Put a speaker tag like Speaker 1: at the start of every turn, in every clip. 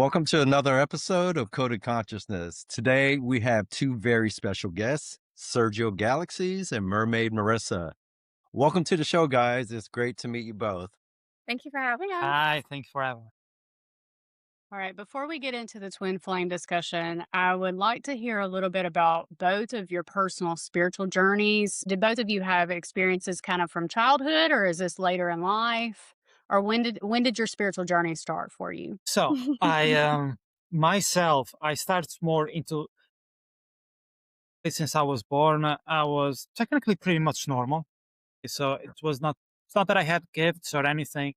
Speaker 1: Welcome to another episode of Coded Consciousness. Today we have two very special guests, Sergio Galaxies and Mermaid Marisa. Welcome to the show, guys. It's great to meet you both.
Speaker 2: Thank you for having us.
Speaker 3: Hi, thank you for having me.
Speaker 4: All right, before we get into the twin flame discussion, I would like to hear a little bit about both of your personal spiritual journeys. Did both of you have experiences kind of from childhood, or is this later in life? Or when did your spiritual journey start for you?
Speaker 3: So I myself, I started more into since I was born. I was technically pretty much normal. So it's not that I had gifts or anything.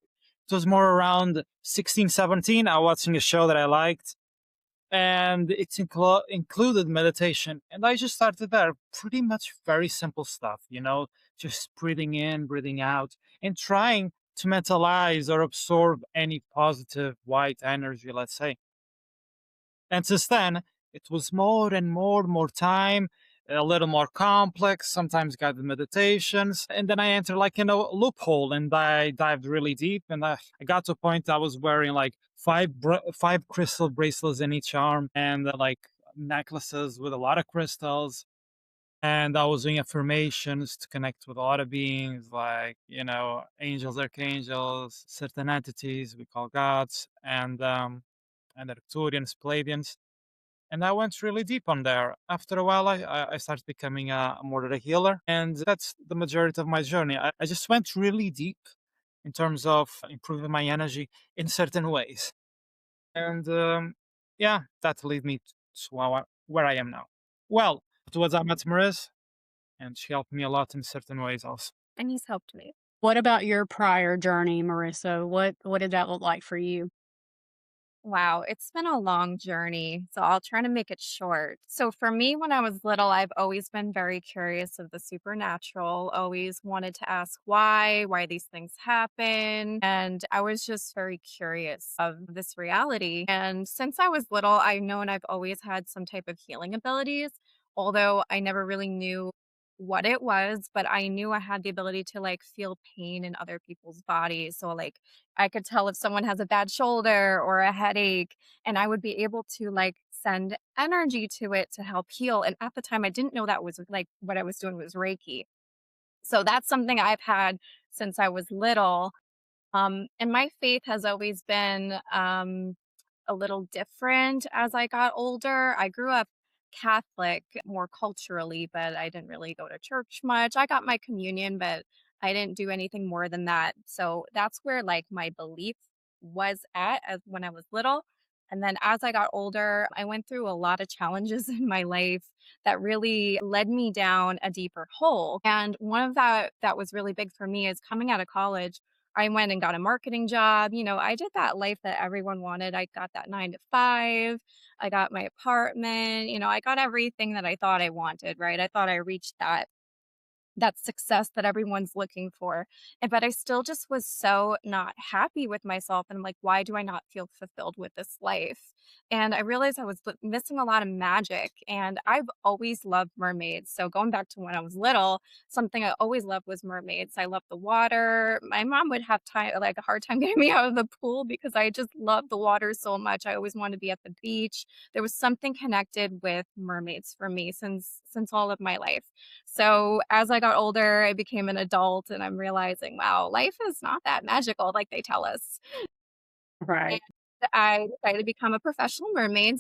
Speaker 3: It was more around 16, 17. I was watching a show that I liked, and it's included meditation. And I just started there. Pretty much very simple stuff, just breathing in, breathing out, and trying to mentalize or absorb any positive white energy, let's say. And since then, it was more and more time, a little more complex, sometimes guided meditations. And then I entered like in a loophole and I dived really deep. And I got to a point I was wearing like five crystal bracelets in each arm and like necklaces with a lot of crystals. And I was doing affirmations to connect with a lot of beings like, angels, archangels, certain entities we call gods, and Arcturians, Palladians. And I went really deep on there. After a while, I started becoming more of a healer. And that's the majority of my journey. I just went really deep in terms of improving my energy in certain ways. And yeah, that led me to where I am now. Well, towards I met Marissa, and she helped me a lot in certain ways also.
Speaker 2: And he's helped me.
Speaker 4: What about your prior journey, Marissa? What did that look like for you?
Speaker 2: Wow, it's been a long journey, so I'll try to make it short. So for me, when I was little, I've always been very curious of the supernatural, always wanted to ask why these things happen. And I was just very curious of this reality. And since I was little, I've known I've always had some type of healing abilities, although I never really knew what it was, but I knew I had the ability to like feel pain in other people's bodies. So like I could tell if someone has a bad shoulder or a headache, and I would be able to like send energy to it to help heal. And at the time, I didn't know that was like what I was doing was Reiki. So that's something I've had since I was little. And my faith has always been a little different as I got older. I grew up Catholic more culturally, but I didn't really go to church much. I got my communion, but I didn't do anything more than that. So that's where like my belief was at as when I was little. And then as I got older, I went through a lot of challenges in my life that really led me down a deeper hole. And one of that was really big for me is coming out of college. I went and got a marketing job. I did that life that everyone wanted. I got that 9 to 5. I got my apartment. I got everything that I thought I wanted, right? I thought I reached that success that everyone's looking for. But I still just was so not happy with myself. And I'm like, why do I not feel fulfilled with this life? And I realized I was missing a lot of magic. And I've always loved mermaids. So going back to when I was little, something I always loved was mermaids. I love the water. My mom would have like a hard time getting me out of the pool because I just love the water so much. I always wanted to be at the beach. There was something connected with mermaids for me since all of my life. So as I got older, I became an adult and I'm realizing, wow, life is not that magical like they tell us. And
Speaker 4: Right.
Speaker 2: I decided to become a professional mermaid.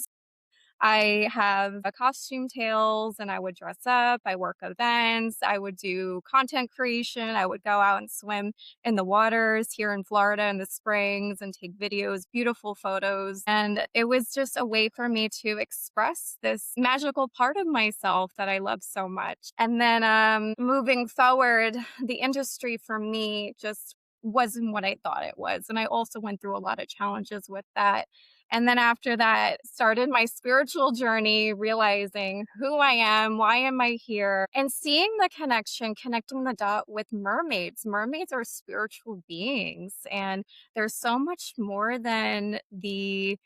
Speaker 2: I have a costume tails and I would dress up. I work events. I would do content creation. I would go out and swim in the waters here in Florida in the springs and take videos, beautiful photos. And it was just a way for me to express this magical part of myself that I love so much. And then moving forward, the industry for me just wasn't what I thought it was. And I also went through a lot of challenges with that. And then after that, started my spiritual journey, realizing who I am, why am I here, and seeing the connection, connecting the dot with mermaids. Mermaids are spiritual beings, and there's so much more than the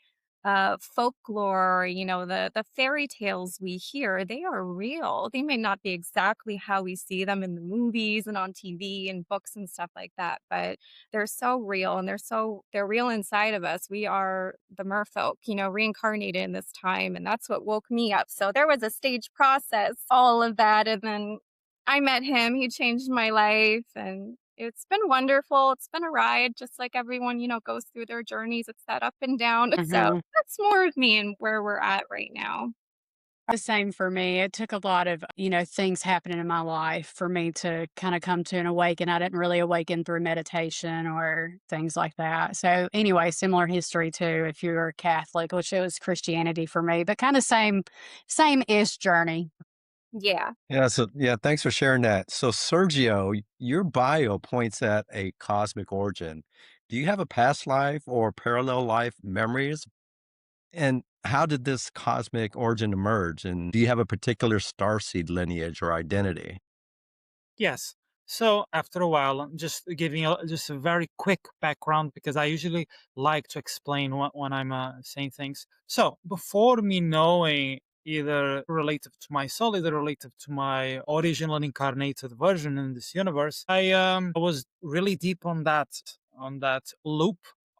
Speaker 2: folklore, the fairy tales we hear, they are real. They may not be exactly how we see them in the movies and on TV and books and stuff like that, but they're so real and they're real inside of us. We are the merfolk, reincarnated in this time, and that's what woke me up. So there was a stage process, all of that, and then I met him. He changed my life, and it's been wonderful. It's been a ride, just like everyone, goes through their journeys. It's that up and down. So
Speaker 4: Hmm.
Speaker 2: that's more of me and where we're at right now.
Speaker 4: The same for me. It took a lot of, things happening in my life for me to kind of come to an awaken. I didn't really awaken through meditation or things like that. So anyway, similar history too, if you're Catholic, which it was Christianity for me, but kind of same-ish journey.
Speaker 2: Yeah.
Speaker 1: Yeah, so yeah, thanks for sharing that. So Sergio, your bio points at a cosmic origin. Do you have a past life or parallel life memories? And how did this cosmic origin emerge? And do you have a particular starseed lineage or identity?
Speaker 3: Yes. So after a while, I'm just giving just a very quick background because I usually like to explain when I'm saying things. So before me knowing either relative to my soul, either relative to my original incarnated version in this universe, I was really deep on that loop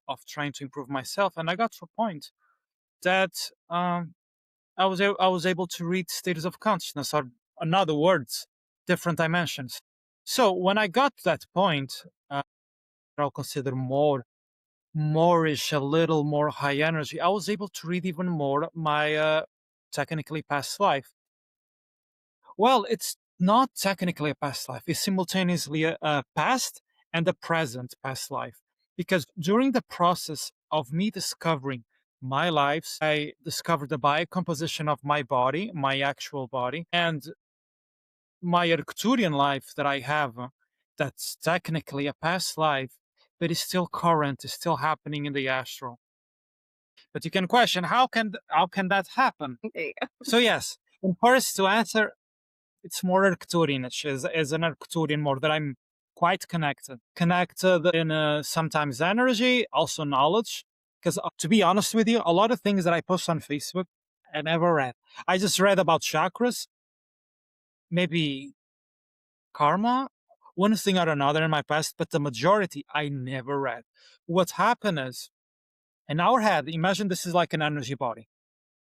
Speaker 3: of trying to improve myself, and I got to a point that I was able to read states of consciousness, or in other words, different dimensions. So when I got to that point, I'll consider more-ish, a little more high energy. I was able to read even more my technically past life. Well, it's not technically a past life. It's simultaneously a past and a present past life. Because during the process of me discovering my lives, I discovered the biocomposition of my body, my actual body, and my Arcturian life that I have, that's technically a past life, but is still current, is still happening in the astral. But you can question how can that happen?
Speaker 2: Yeah.
Speaker 3: So yes, and first to answer, it's more Arcturian. As an Arcturian more that I'm quite connected in sometimes energy, also knowledge. Because to be honest with you, a lot of things that I post on Facebook, I never read. I just read about chakras, maybe karma, one thing or another in my past, but the majority I never read. What happened is, in our head, imagine this is like an energy body.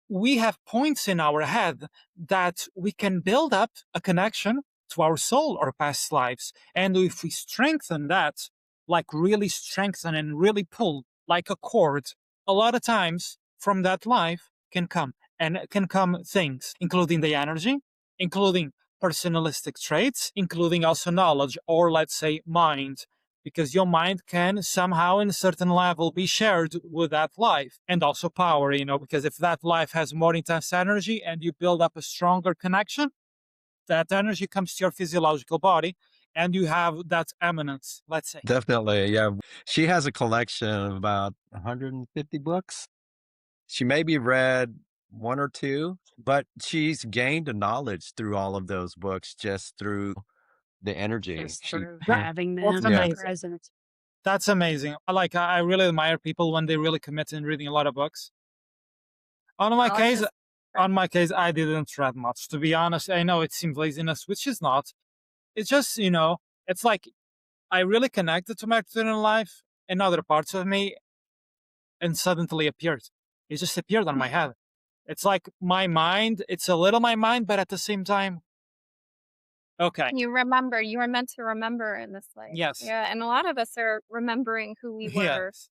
Speaker 3: We have points in our head that we can build up a connection to our soul or past lives. And if we strengthen that, like really strengthen and really pull like a cord, a lot of times from that life can come, and it can come things, including the energy, including personalistic traits, including also knowledge, or let's say mind, because your mind can somehow in a certain level be shared with that life, and also power, because if that life has more intense energy and you build up a stronger connection, that energy comes to your physiological body and you have that eminence, let's say.
Speaker 1: Definitely. Yeah. She has a collection of about 150 books. She maybe read one or two, but she's gained a knowledge through all of those books just through the energy.
Speaker 4: Just
Speaker 1: She,
Speaker 4: through
Speaker 3: That,
Speaker 4: having
Speaker 3: that's
Speaker 4: them
Speaker 1: yeah,
Speaker 4: and
Speaker 3: amazing.
Speaker 4: present.
Speaker 3: That's amazing. I really admire people when they really commit in reading a lot of books. On my
Speaker 2: Well, it's
Speaker 3: case,
Speaker 2: just
Speaker 3: I didn't read much. To be honest, I know it seems laziness, which is not. It's just, it's like I really connected to my student life and other parts of me, and suddenly appeared. It just appeared on my head. It's like my mind, it's a little my mind, but at the same time, okay,
Speaker 2: you were meant to remember in this life.
Speaker 3: yes,
Speaker 2: Yeah. And a lot of us are remembering who we were
Speaker 3: yes.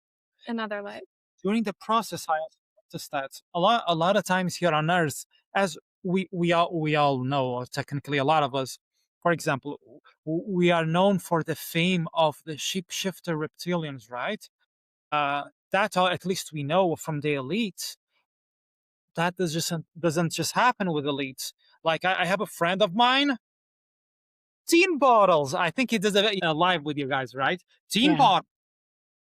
Speaker 2: in other lives.
Speaker 3: During the process, I also noticed that a lot of times here on Earth, as we all know, or technically a lot of us, for example, we are known for the fame of the shapeshifter reptilians, right? That at least we know from the elites. That doesn't just happen with elites. Like I have a friend of mine, Teen Bottles. I think he does a live with you guys, right? Teen
Speaker 4: Yeah.
Speaker 3: Bottles.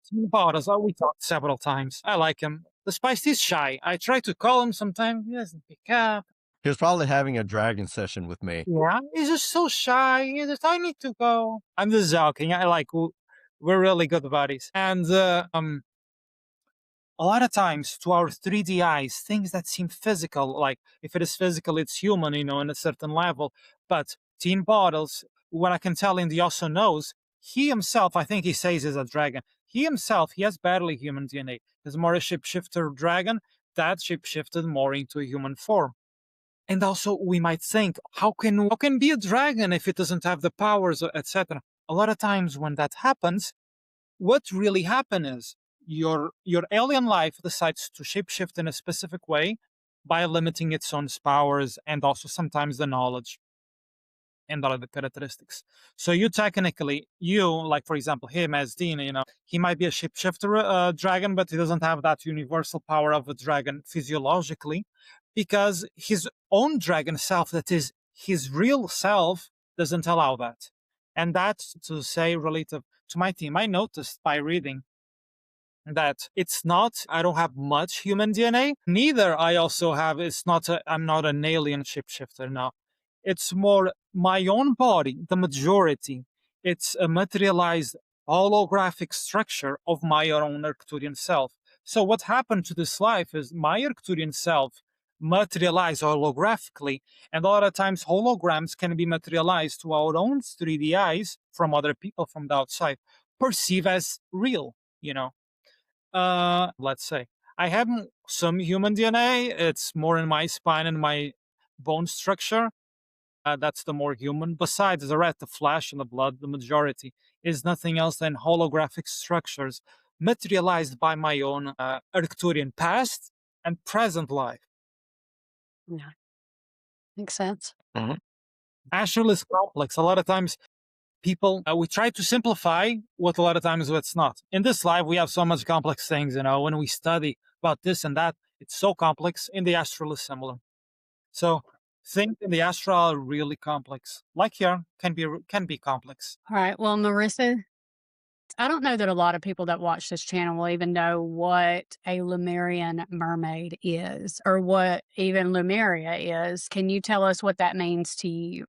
Speaker 3: Teen Bottles. Oh, we talked several times. I like him. Despite he's shy, I try to call him sometimes. He doesn't pick up.
Speaker 1: he was probably having a dragon session with me.
Speaker 3: Yeah, he's just so shy. He's just, I need to go. I'm just joking. We're really good buddies, and a lot of times to our 3D eyes, things that seem physical, like if it is physical, it's human, in a certain level. But Teen Bottles, what I can tell him, he also knows, he himself, I think he says is a dragon. He himself, he has barely human DNA. He's more a shapeshifter dragon that shapeshifted more into a human form. And also we might think, how can be a dragon if it doesn't have the powers, etc. A lot of times when that happens, what really happens is your alien life decides to shapeshift in a specific way by limiting its own powers and also sometimes the knowledge and all of the characteristics. So you technically, like for example, him as Dean, he might be a shapeshifter dragon, but he doesn't have that universal power of a dragon physiologically, because his own dragon self, that is his real self, doesn't allow that. And that's to say relative to my team. I noticed by reading that it's not, I don't have much human DNA. Neither I also have, I'm not an alien shapeshifter now. It's more my own body, the majority. It's a materialized holographic structure of my own Arcturian self. So what happened to this life is my Arcturian self materialized holographically, and a lot of times holograms can be materialized to our own 3D eyes from other people from the outside, perceive as real, let's say. I have some human DNA. It's more in my spine and my bone structure. That's the more human. Besides the red, the flesh, and the blood, the majority is nothing else than holographic structures materialized by my own Arcturian past and present life.
Speaker 4: Yeah. Makes sense.
Speaker 1: Mhm.
Speaker 3: Astral is complex. A lot of times people, we try to simplify what a lot of times it's not. In this life, we have so much complex things, when we study about this and that, it's so complex. In the astral is similar. So things in the astral are really complex. Like here, can be complex.
Speaker 4: All right. Well, Marissa, I don't know that a lot of people that watch this channel will even know what a Lemurian mermaid is or what even Lemuria is. Can you tell us what that means to you?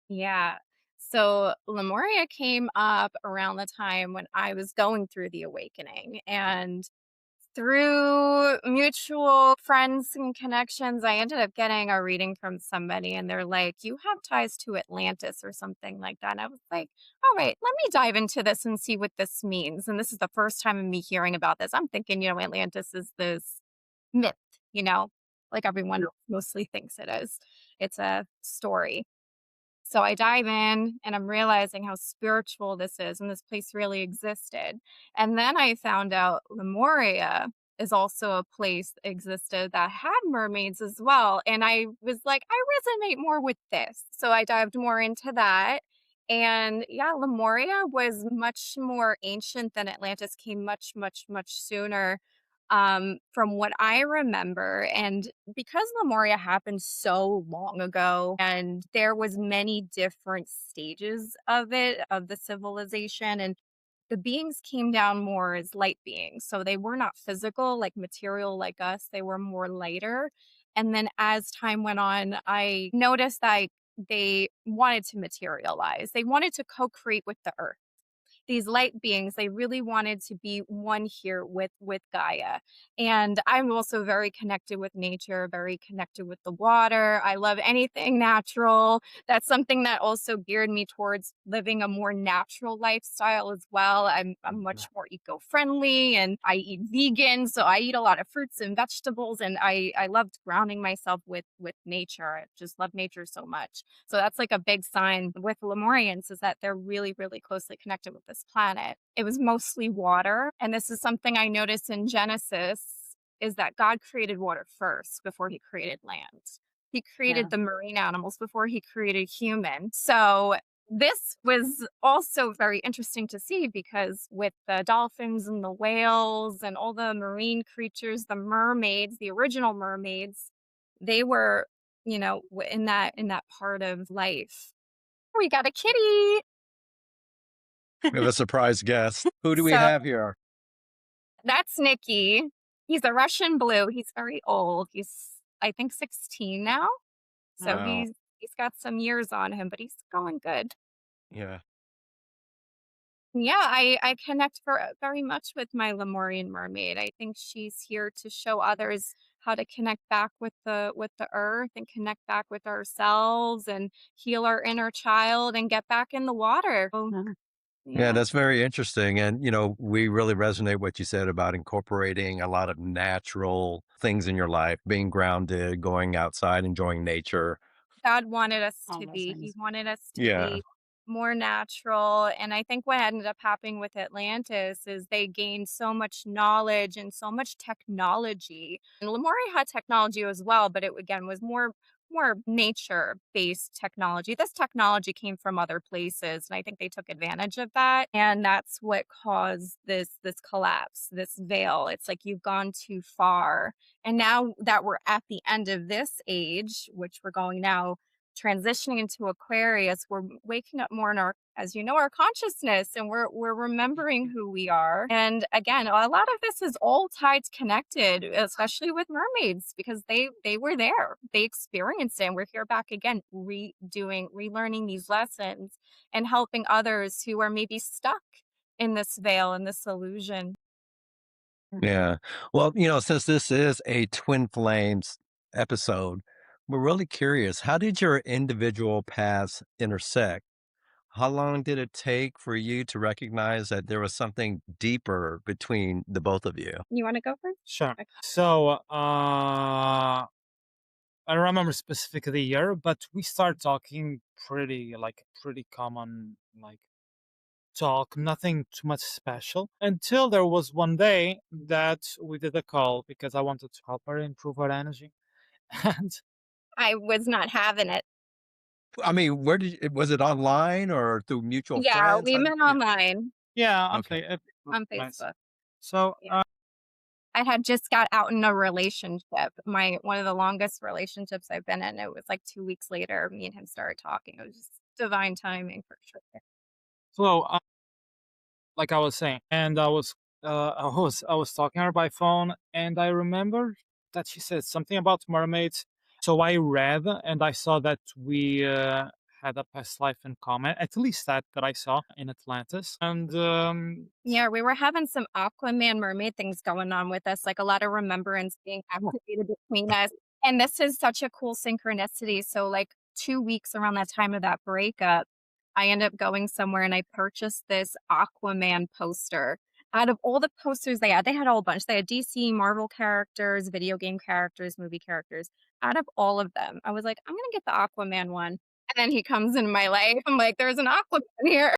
Speaker 2: Yeah. So Lemuria came up around the time when I was going through the awakening. And through mutual friends and connections, I ended up getting a reading from somebody, and they're like, "You have ties to Atlantis," or something like that. And I was like, all right, let me dive into this and see what this means. And this is the first time of me hearing about this. I'm thinking, Atlantis is this myth, like everyone mostly thinks it is. It's a story. So I dive in and I'm realizing how spiritual this is and this place really existed. And then I found out Lemuria is also a place that existed that had mermaids as well. And I was like, I resonate more with this. So I dived more into that. And yeah, Lemuria was much more ancient than Atlantis, came much, much, much sooner, from what I remember. And because Lemuria happened so long ago and there was many different stages of it, of the civilization, and the beings came down more as light beings. So they were not physical, like material like us. They were more lighter. And then as time went on, I noticed that they wanted to materialize. They wanted to co-create with the earth. These light beings, they really wanted to be one here with Gaia. And I'm also very connected with nature, very connected with the water. I love anything natural. That's something that also geared me towards living a more natural lifestyle as well. I'm much more eco-friendly, and I eat vegan, so I eat a lot of fruits and vegetables, and I loved grounding myself with nature. I just love nature so much. So that's like a big sign with Lemurians, is that they're really, really closely connected with this planet. It was mostly water. And this is something I noticed in Genesis, is that God created water first before he created land. He
Speaker 4: Yeah.
Speaker 2: created the marine animals before he created humans. So this was also very interesting to see, because with the dolphins and the whales and all the marine creatures, the mermaids, the original mermaids, they were, in that part of life. We got a kitty.
Speaker 1: We have a surprise guest. Who do we
Speaker 2: So
Speaker 1: have here?
Speaker 2: that's Nikki. He's a Russian blue. He's very old. He's, I think, 16 now. So
Speaker 1: Wow.
Speaker 2: he's got some years on him, but he's going good.
Speaker 1: Yeah.
Speaker 2: Yeah, I connect very much with my Lemurian mermaid. I think she's here to show others how to connect back with the earth and connect back with ourselves and heal our inner child and get back in the water. So,
Speaker 4: Mhm.
Speaker 1: Yeah,
Speaker 2: yeah.
Speaker 1: that's very interesting. And, we really resonate what you said about incorporating a lot of natural things in your life, being grounded, going outside, enjoying nature.
Speaker 2: God wanted us
Speaker 4: All
Speaker 2: to
Speaker 4: those
Speaker 2: be. He
Speaker 4: things.
Speaker 2: wanted us to
Speaker 1: Yeah.
Speaker 2: be more natural. And I think what ended up happening with Atlantis is they gained so much knowledge and so much technology. And Lemuria had technology as well, but it again was more nature based technology. This technology came from other places, and I think they took advantage of that. And that's what caused this collapse, this veil. It's like you've gone too far. And now that we're at the end of this age, which we're going now transitioning into Aquarius, we're waking up more in our, as you know, our consciousness, and we're remembering who we are. And again, a lot of this is all tied connected, especially with mermaids, because they were there, they experienced it, and we're here back again, relearning these lessons and helping others who are maybe stuck in this veil and this illusion.
Speaker 1: Yeah. Well, since this is a Twin Flames episode, we're really curious. How did your individual paths intersect? How long did it take for you to recognize that there was something deeper between the both of you?
Speaker 2: You want to go first?
Speaker 3: Sure.
Speaker 2: Okay.
Speaker 3: So I don't remember specifically the year, but we start talking pretty common talk, nothing too much special. Until there was one day that we did a call because I wanted to help her improve her energy. And
Speaker 2: I was not having it.
Speaker 1: I mean, where was it online or through mutual
Speaker 2: Yeah,
Speaker 1: friends?
Speaker 2: we met
Speaker 3: yeah,
Speaker 2: online
Speaker 3: yeah,
Speaker 1: Okay.
Speaker 2: on
Speaker 3: nice.
Speaker 2: Facebook.
Speaker 3: So
Speaker 2: Yeah. I had just got out in a relationship. My one of the longest relationships I've been in, it was like 2 weeks later, me and him started talking. It was just divine timing for sure.
Speaker 3: so like I was saying, and I was talking to her by phone, and I remember that she said something about mermaids. So I read and I saw that we had a past life in common, at least that I saw in Atlantis. And
Speaker 2: Yeah, we were having some Aquaman mermaid things going on with us, like a lot of remembrance being activated between us. And this is such a cool synchronicity. So, like 2 weeks around that time of that breakup, I ended up going somewhere and I purchased this Aquaman poster. Out of all the posters they had a whole bunch. They had DC, Marvel characters, video game characters, movie characters. Out of all of them, I was like, I'm gonna get the Aquaman one. And then he comes in my life. I'm like, there's an Aquaman here.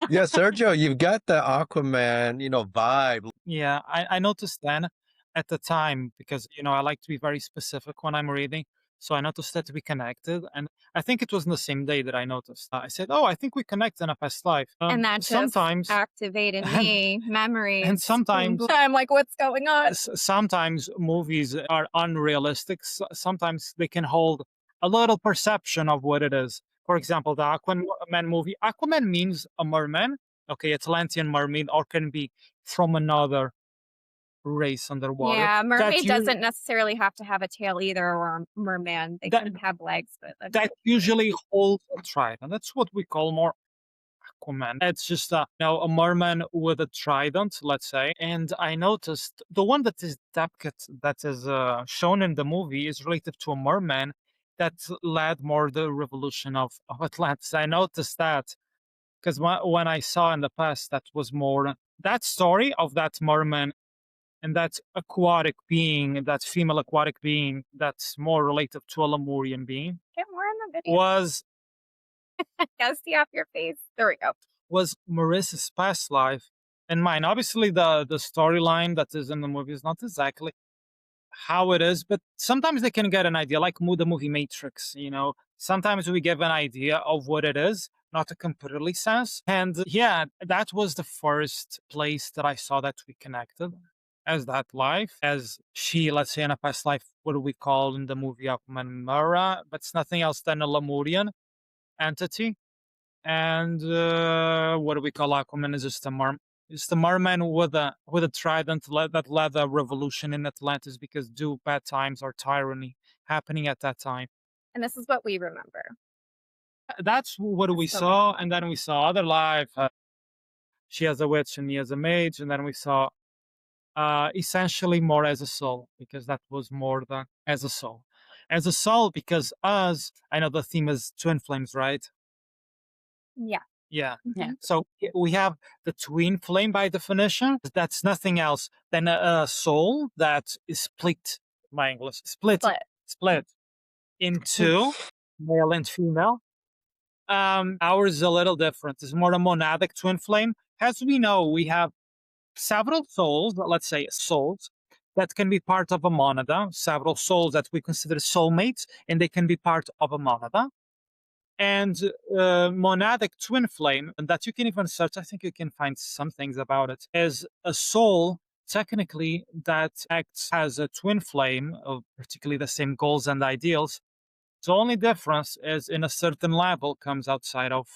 Speaker 1: Yeah, Sergio, you've got the Aquaman, vibe.
Speaker 3: yeah, I noticed then at the time because I like to be very specific when I'm reading. So I noticed that we connected, and I think it was on the same day that I noticed. I said, "Oh, I think we connect in a past life."
Speaker 2: And that just
Speaker 3: Sometimes,
Speaker 2: activated
Speaker 3: and
Speaker 2: me,
Speaker 3: and
Speaker 2: memories.
Speaker 3: sometimes
Speaker 2: I'm like, "What's going on?"
Speaker 3: sometimes movies are unrealistic. Sometimes they can hold a little perception of what it is. For example, the Aquaman movie. Aquaman means a merman. Okay, Atlantean mermaid, or can be from another race underwater.
Speaker 2: Yeah,
Speaker 3: That
Speaker 2: mermaid
Speaker 3: you
Speaker 2: doesn't necessarily have to have a tail either or a merman. They
Speaker 3: that
Speaker 2: can have legs, but that's
Speaker 3: that
Speaker 2: it.
Speaker 3: usually holds a trident. That's what we call more Aquaman. It's just a merman with a trident, let's say. And I noticed the one that is depicted, that is shown in the movie, is related to a merman that led more the revolution of Atlantis. I noticed that because when I saw in the past, that was more that story of that merman and that aquatic being, that female aquatic being, that's more related to a Lemurian being,
Speaker 2: Get more in the video.
Speaker 3: was
Speaker 2: Gotta see off your face. There we go.
Speaker 3: was Marissa's past life and mine. Obviously, the storyline that is in the movie is not exactly how it is, but sometimes they can get an idea, like the movie Matrix. Sometimes we give an idea of what it is, not a completely sense. And yeah, that was the first place that I saw that we connected as that life, as she, let's say in a past life, what do we call in the movie Aquaman Mara, but it's nothing else than a Lemurian entity. And what do we call Aquaman? Is just a merman with a trident that led a revolution in Atlantis because due bad times or tyranny happening at that time.
Speaker 2: And this is what we remember.
Speaker 3: That's what we
Speaker 2: That's so good.
Speaker 3: saw, and then we saw other life. she as a witch and me as a mage, and then we saw essentially more as a soul, because that was more than as a soul. As a soul, because us, I know the theme is twin flames, right?
Speaker 2: Yeah.
Speaker 3: Yeah.
Speaker 4: Yeah.
Speaker 2: Mhm.
Speaker 3: So we have the twin flame by definition. That's nothing else than a soul that is split, my English, split into male and female. Ours is a little different. It's more a monadic twin flame. As we know, we have several souls, let's say souls, that can be part of a monada, several souls that we consider soulmates, and they can be part of a monada. And monadic twin flame, and that you can even search, I think you can find some things about it, is a soul technically that acts as a twin flame of particularly the same goals and ideals. The only difference is in a certain level comes outside of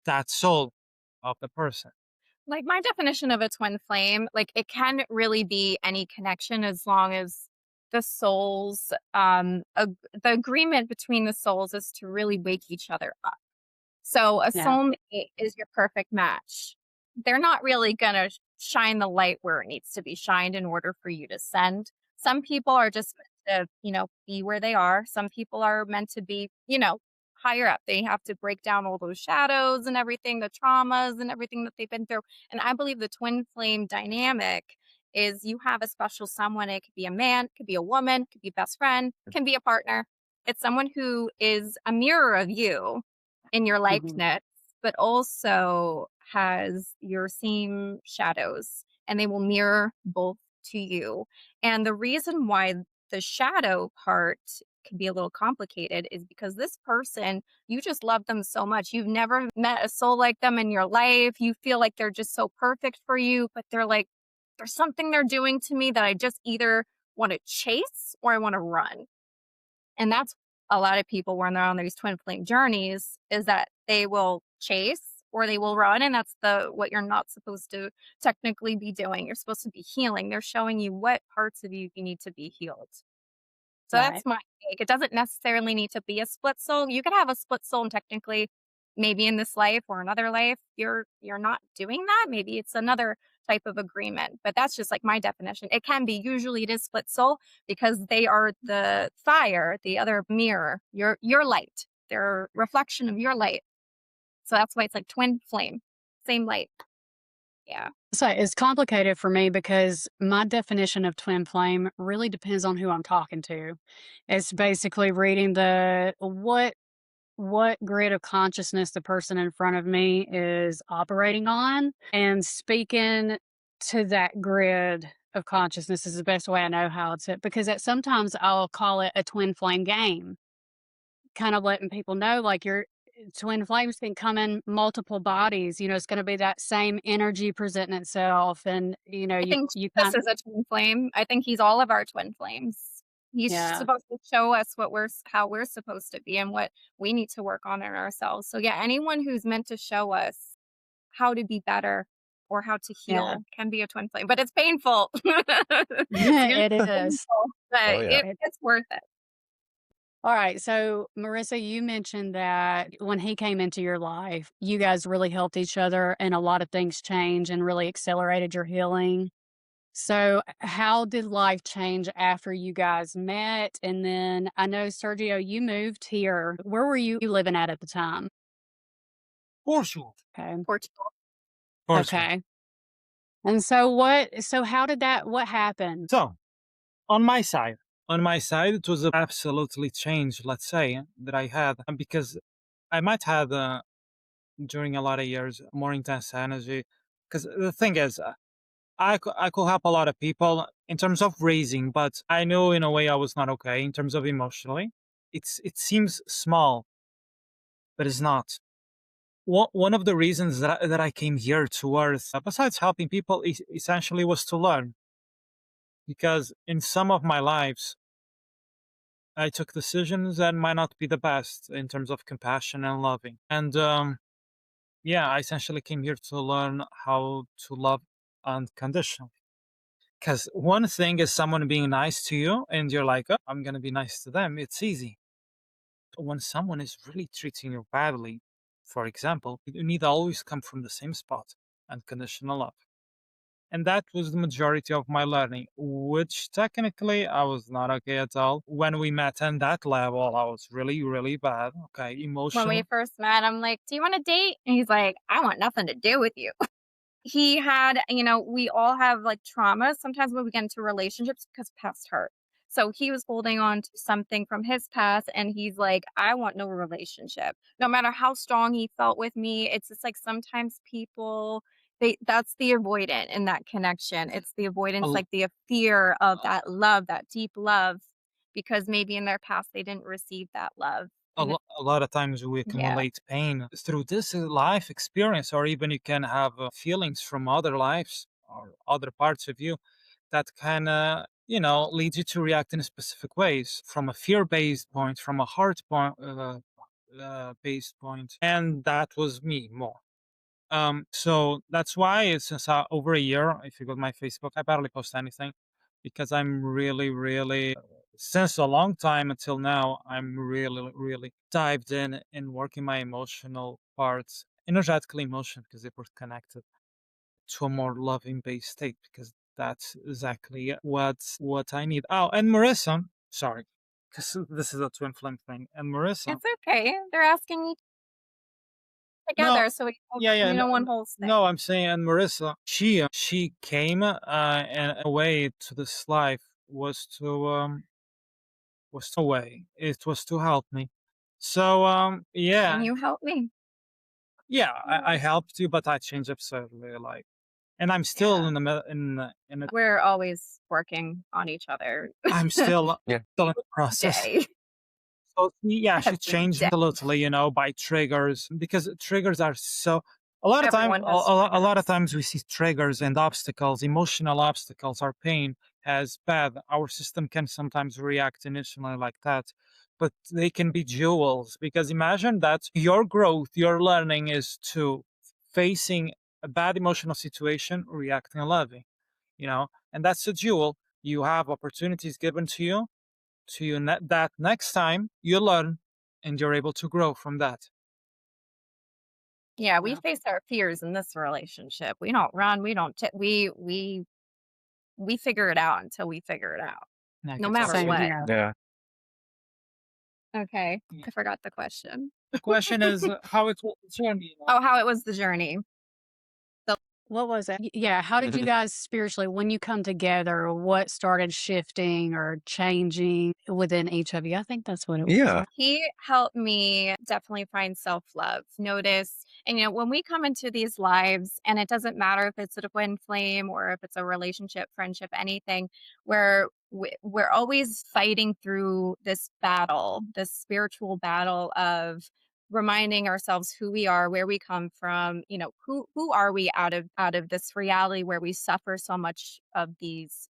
Speaker 3: that soul of the person.
Speaker 2: Like, my definition of a twin flame, like, it can really be any connection as long as the souls, the agreement between the souls is to really wake each other up. So a
Speaker 4: Yeah.
Speaker 2: soulmate is your perfect match. They're not really gonna shine the light where it needs to be shined in order for you to send. Some people are just meant to, be where they are. Some people are meant to be, higher up. They have to break down all those shadows and everything, the traumas and everything that they've been through. And I believe the twin flame dynamic is you have a special someone. It could be a man, it could be a woman, it could be a best friend, it can be a partner. It's someone who is a mirror of you in your
Speaker 4: Mhm.
Speaker 2: likeness, but also has your same shadows, and they will mirror both to you. And the reason why the shadow part can be a little complicated is because this person, you just love them so much. You've never met a soul like them in your life. You feel like they're just so perfect for you, but they're like, there's something they're doing to me that I just either want to chase or I want to run. And that's a lot of people when they're on these twin flame journeys is that they will chase or they will run. And that's what you're not supposed to technically be doing. You're supposed to be healing. They're showing you what parts of you need to be healed. So that's
Speaker 4: Right.
Speaker 2: my take. It doesn't necessarily need to be a split soul. You could have a split soul and technically maybe in this life or another life you're not doing that. Maybe it's another type of agreement. But that's just like my definition. It can be usually it is split soul because they are the fire, the other mirror, your light. They're a reflection of your light. So that's why it's like twin flame. Same light. Yeah.
Speaker 4: So it's complicated for me because my definition of twin flame really depends on who I'm talking to. It's basically reading the what grid of consciousness the person in front of me is operating on and speaking to that grid of consciousness is the best way I know how to, because sometimes I'll call it a twin flame game, kind of letting people know like your twin flames can come in multiple bodies. It's going to be that same energy presenting itself, and
Speaker 2: I think
Speaker 4: you
Speaker 2: Jesus
Speaker 4: kind
Speaker 2: is a twin flame. I think he's all of our twin flames. He's
Speaker 4: yeah,
Speaker 2: supposed to show us how we're supposed to be and what we need to work on in ourselves. So yeah, anyone who's meant to show us how to be better or how to
Speaker 4: yeah.
Speaker 2: heal can be a twin flame, but it's painful. It's gonna
Speaker 4: It
Speaker 2: be
Speaker 4: is.
Speaker 2: painful, but
Speaker 1: Oh, yeah.
Speaker 2: it's worth it.
Speaker 4: All right. So, Marissa, you mentioned that when he came into your life, you guys really helped each other and a lot of things changed and really accelerated your healing. So, how did life change after you guys met? And then I know, Sergio, you moved here. Where were you living at the time?
Speaker 3: For sure.
Speaker 4: Okay.
Speaker 2: Portugal.
Speaker 3: For sure.
Speaker 4: Okay. And so how did what happened?
Speaker 3: So on my side, it was a absolutely change, let's say, that I had, because I might have during a lot of years more intense energy. Because the thing is, I could help a lot of people in terms of raising, but I knew in a way I was not okay in terms of emotionally. It seems small, but it's not. One of the reasons that I came here to Earth, besides helping people, essentially was to learn. Because in some of my lives, I took decisions that might not be the best in terms of compassion and loving. And yeah, I essentially came here to learn how to love unconditionally. Because one thing is someone being nice to you, and you're like, oh, I'm going to be nice to them. It's easy. When someone is really treating you badly, for example, you need to always come from the same spot. unconditional love. And that was the majority of my learning, which technically I was not okay at all. When we met on that level, I was really, really bad. Okay,
Speaker 2: When we
Speaker 3: emotional.
Speaker 2: first met, I'm like, "Do you want to date?" And he's like, "I want nothing to do with you." He had, we all have like traumas sometimes when we get into relationships because past hurt. So he was holding on to something from his past and he's like, I want no relationship. No matter how strong he felt with me, it's just like sometimes people that's the avoidant in that connection. It's the
Speaker 3: A,
Speaker 2: avoidance,
Speaker 3: l-
Speaker 2: like the fear of that love, that deep love, because maybe in their past they didn't receive that love. And
Speaker 3: a lot of times we
Speaker 2: yeah.
Speaker 3: accumulate pain through this life experience, or even you can have feelings from other lives or other parts of you that can, lead you to react in specific ways from a fear-based point, from a heart point, based point, and that was me more. So that's why since over a year, if you go to my Facebook, I barely post anything because I'm really, really, since a long time until now, I'm really, really dived in working my emotional parts, energetically emotion, because they were connected to a more loving based state, because that's exactly what I need. Oh, and Marissa, sorry, because this is a twin flame thing, and Marissa.
Speaker 2: It's okay. They're asking each
Speaker 3: No,
Speaker 2: together so we can
Speaker 3: yeah, yeah, no,
Speaker 2: one whole thing.
Speaker 3: no, I'm saying, and Marissa, she came, and a way to this life was to way. It was to help me. So yeah,
Speaker 2: And you help me.
Speaker 3: yeah, I helped you, but I changed absolutely, like, and I'm still
Speaker 2: Yeah.
Speaker 3: in the in the
Speaker 2: We're always working on each other
Speaker 3: I'm still
Speaker 1: Yeah.
Speaker 3: still in the process.
Speaker 2: day
Speaker 3: So yeah, she
Speaker 2: every
Speaker 3: changed
Speaker 2: day.
Speaker 3: absolutely, by triggers, because triggers are so a lot of time
Speaker 2: Everyone has
Speaker 3: a lot of
Speaker 2: triggers.
Speaker 3: times we see triggers and obstacles, emotional obstacles or pain as bad. Our system can sometimes react initially like that, but they can be jewels, because imagine that your growth, your learning is to facing a bad emotional situation, reacting loving, and that's a jewel. You have opportunities given to you that next time you learn and you're able to grow from that.
Speaker 2: Yeah, we
Speaker 3: Yeah.
Speaker 2: face our fears in this relationship. We don't run, we don't we figure it out until we figure it out,
Speaker 3: And I
Speaker 2: no
Speaker 3: can tell
Speaker 2: matter
Speaker 4: Same
Speaker 3: you.
Speaker 2: what.
Speaker 4: here.
Speaker 1: Yeah.
Speaker 2: Okay.
Speaker 3: Yeah.
Speaker 2: I forgot the question.
Speaker 3: The question is how it will turn you.
Speaker 2: Oh, how it was the journey. So
Speaker 4: What was it? Yeah. How did you guys spiritually, when you come together, what started shifting or changing within each of you? I think that's what it was.
Speaker 1: Yeah.
Speaker 4: Right?
Speaker 2: he helped me definitely find self-love, notice, and when we come into these lives, and it doesn't matter if it's a twin flame or if it's a relationship, friendship, anything, where we're always fighting through this battle, this spiritual battle of reminding ourselves who we are, where we come from, who are we out of this reality where we suffer so much of these,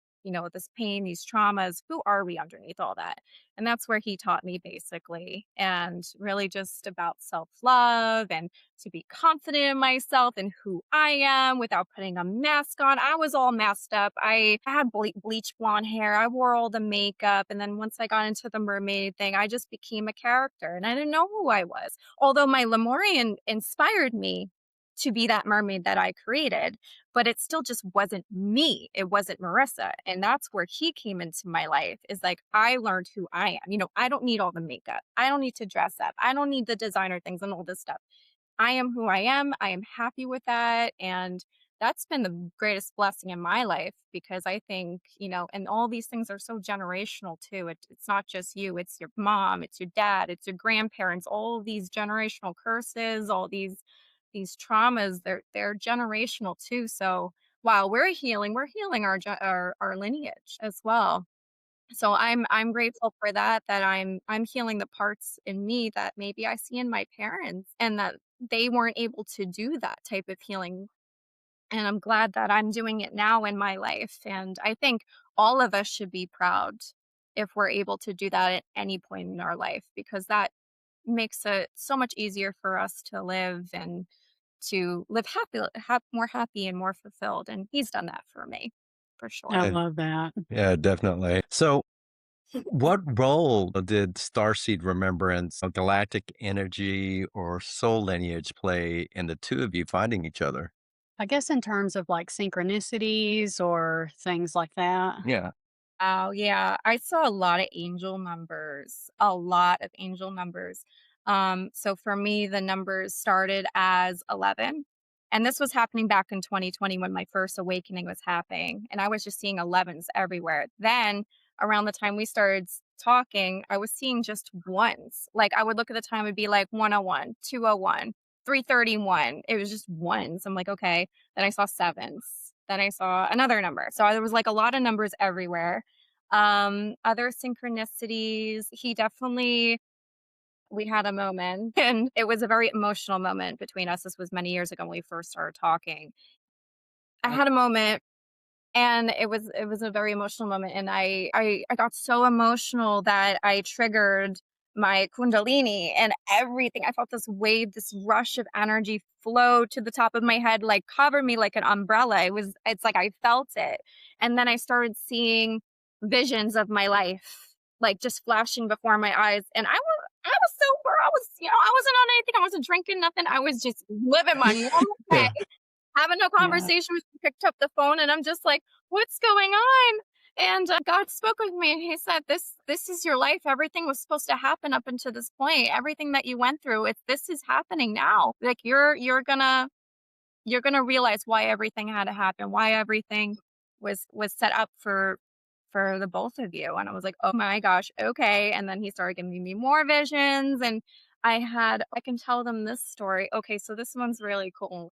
Speaker 2: this pain, these traumas. Who are we underneath all that? And that's where he taught me basically, and really just about self love and to be confident in myself and who I am without putting a mask on. I was all messed up. I had bleach blonde hair. I wore all the makeup. And then once I got into the mermaid thing, I just became a character and I didn't know who I was. Although my Lemurian inspired me to be that mermaid that I created, but it still just wasn't me. It wasn't Marissa. And that's where he came into my life, is like, I learned who I am. I don't need all the makeup. I don't need to dress up. I don't need the designer things and all this stuff. I am who I am. I am happy with that. And that's been the greatest blessing in my life, because I think, and all these things are so generational too. It's not just you, it's your mom, it's your dad, it's your grandparents, all of these generational curses, all these traumas, they're generational too. So while we're healing our lineage as well. So I'm grateful for that I'm healing the parts in me that maybe I see in my parents, and that they weren't able to do that type of healing. And I'm glad that I'm doing it now in my life. And I think all of us should be proud if we're able to do that at any point in our life, because that makes it so much easier for us to live, and to live happy, more happy and more fulfilled. And he's done that for me, for
Speaker 4: I
Speaker 2: sure.
Speaker 1: Yeah.
Speaker 4: love that.
Speaker 1: Yeah, definitely. So, what role did Starseed remembrance, galactic energy, or soul lineage play in the two of you finding each other?
Speaker 4: I guess in terms of like synchronicities or things like that.
Speaker 1: Yeah.
Speaker 2: Oh, yeah. I saw a lot of angel numbers, a lot of angel numbers. So for me, the numbers started as 11. And this was happening back in 2020 when my first awakening was happening. And I was just seeing 11s everywhere. Then, around the time we started talking, I was seeing just ones. Like I would look at the time, it'd be like 101, 201, 331. It was just ones. I'm like, okay. Then I saw sevens. Then I saw another number. So there was like a lot of numbers everywhere. Other synchronicities, he definitely we had a moment and it was a very emotional moment between us. This was many years ago when we first started talking. I had a moment and it was a very emotional moment, and I got so emotional that I triggered my Kundalini and everything. I felt this wave, this rush of energy flow to the top of my head, like cover me like an umbrella. It's like I felt it. And then I started seeing visions of my life, like just flashing before my eyes. And I was sober. I wasn't on anything. I wasn't drinking nothing. I was just living my normal day,
Speaker 1: Yeah.
Speaker 2: having no
Speaker 4: Yeah.
Speaker 2: conversation. She picked up the phone and I'm just like, what's going on? And God spoke with me and he said, this is your life. Everything was supposed to happen up until this point. Everything that you went through, this is happening now. Like you're gonna realize why everything had to happen, why everything was set up for the both of you. And I was like, oh my gosh, okay. And then he started giving me more visions, and I can tell them this story. Okay, so this one's really cool.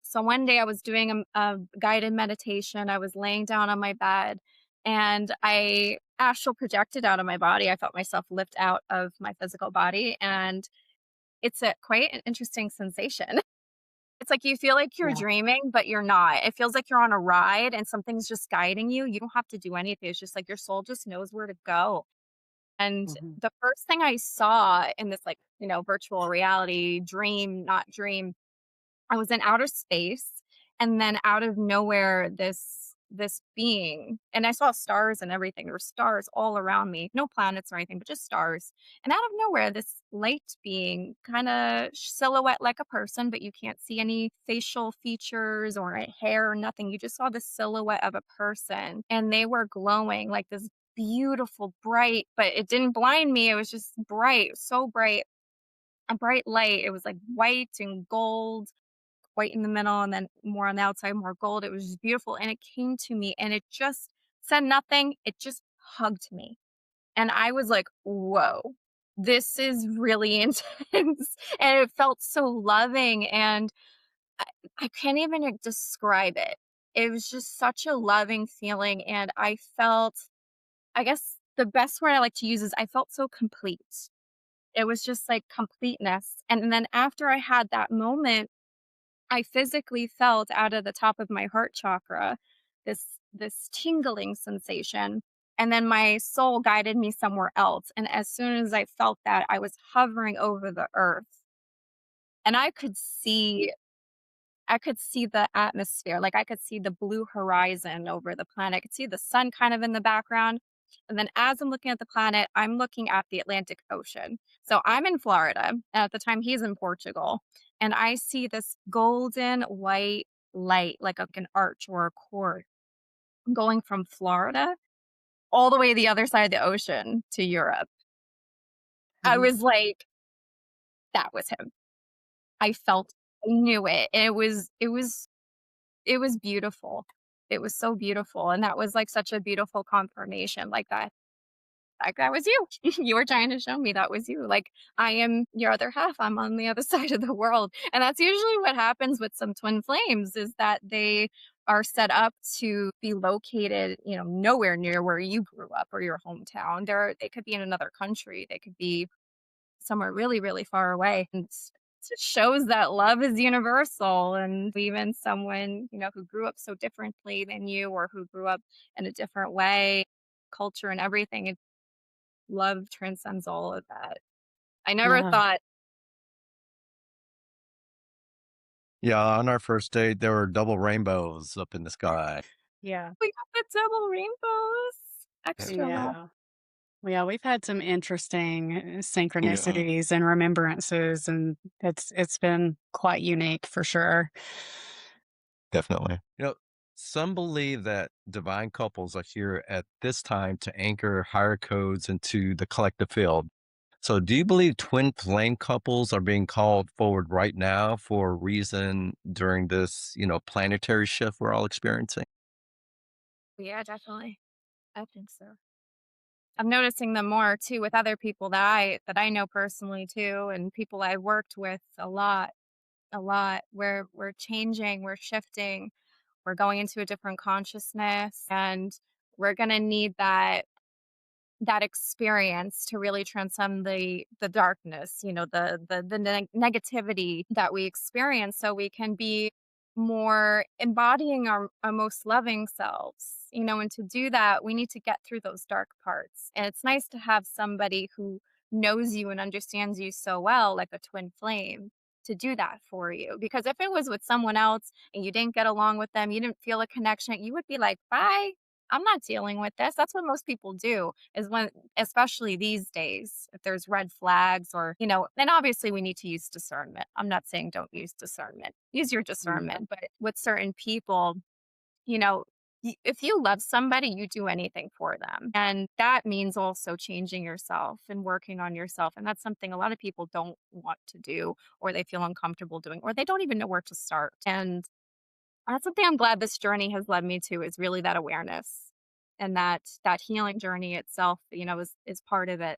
Speaker 2: So one day I was doing a guided meditation. I was laying down on my bed and I astral projected out of my body. I felt myself lift out of my physical body, and it's a quite an interesting sensation. It's like you feel like you're
Speaker 4: Yeah.
Speaker 2: dreaming, but you're not. It feels like you're on a ride and something's just guiding you. You don't have to do anything. It's just like your soul just knows where to go. And
Speaker 4: Mhm.
Speaker 2: the first thing I saw in this, like, virtual reality dream, not dream, I was in outer space, and then out of nowhere, this being, and I saw stars and everything. There were stars all around me, no planets or anything, but just stars. And out of nowhere, this light being, kind of silhouette like a person, but you can't see any facial features or hair or nothing. You just saw the silhouette of a person, and they were glowing like this beautiful, bright, but it didn't blind me. It was just bright, so bright, a bright light. It was like white and gold, white in the middle and then more on the outside, more gold. It was just beautiful. And it came to me and it just said nothing. It just hugged me. And I was like, whoa, this is really intense. And it felt so loving. And I, I can't even describe it. It was just such a loving feeling. And I felt, I guess the best word I like to use is I felt so complete. It was just like completeness. And then after I had that moment, I physically felt out of the top of my heart chakra this tingling sensation, and then my soul guided me somewhere else, and as soon as I felt that, I was hovering over the earth, and I could see the atmosphere, like, I could see the blue horizon over the planet. I could see the sun kind of in the background, and then as I'm looking at the planet, I'm looking at the Atlantic Ocean. So I'm in Florida, and at the time he's in Portugal, and I see this golden white light, like an arch or a cord, going from Florida all the way to the other side of the ocean to Europe. I
Speaker 4: Mhm.
Speaker 2: was like, "That was him." I knew it, and it was beautiful. It was so beautiful, and that was, like, such a beautiful confirmation, that was you. You were trying to show me that was you, like, I am your other half, I'm on the other side of the world, and that's usually what happens with some twin flames is that they are set up to be located, nowhere near where you grew up or your hometown. They could be in another country, they could be somewhere really, really far away. And it just shows that love is universal. And even someone, who grew up so differently than you or who grew up in a different way, culture and everything, love transcends all of that. I never
Speaker 4: Yeah.
Speaker 2: thought
Speaker 1: Yeah, on our first date, there were double rainbows up in the sky.
Speaker 4: Yeah.
Speaker 2: we got the double rainbows. Extra love.
Speaker 4: Yeah. Yeah, we've had some interesting
Speaker 1: Yeah,
Speaker 4: synchronicities and remembrances, and it's been quite unique for sure.
Speaker 1: definitely. Some believe that divine couples are here at this time to anchor higher codes into the collective field. So, do you believe twin flame couples are being called forward right now for a reason during this, planetary shift we're all experiencing?
Speaker 2: Yeah, definitely. I think so. I'm noticing them more too with other people that I know personally too, and people I worked with a lot. Where we're changing, we're shifting, we're going into a different consciousness, and we're gonna need that experience to really transcend the darkness, the negativity that we experience, so we can be more embodying our most loving selves, and to do that we need to get through those dark parts, and it's nice to have somebody who knows you and understands you so well, like a twin flame, to do that for you, because if it was with someone else and you didn't get along with them, you didn't feel a connection, you would be like, bye, I'm not dealing with this. That's what most people do, is when, especially these days, if there's red flags, or, then obviously we need to use discernment. I'm not saying don't use discernment. Use your
Speaker 4: Yeah.
Speaker 2: discernment. But with certain people, you know, if you love somebody, you do anything for them. And that means also changing yourself and working on yourself. And that's something a lot of people don't want to do, or they feel uncomfortable doing, or they don't even know where to start. And that's something I'm glad this journey has led me to, is really that awareness, and that healing journey itself, is part of it.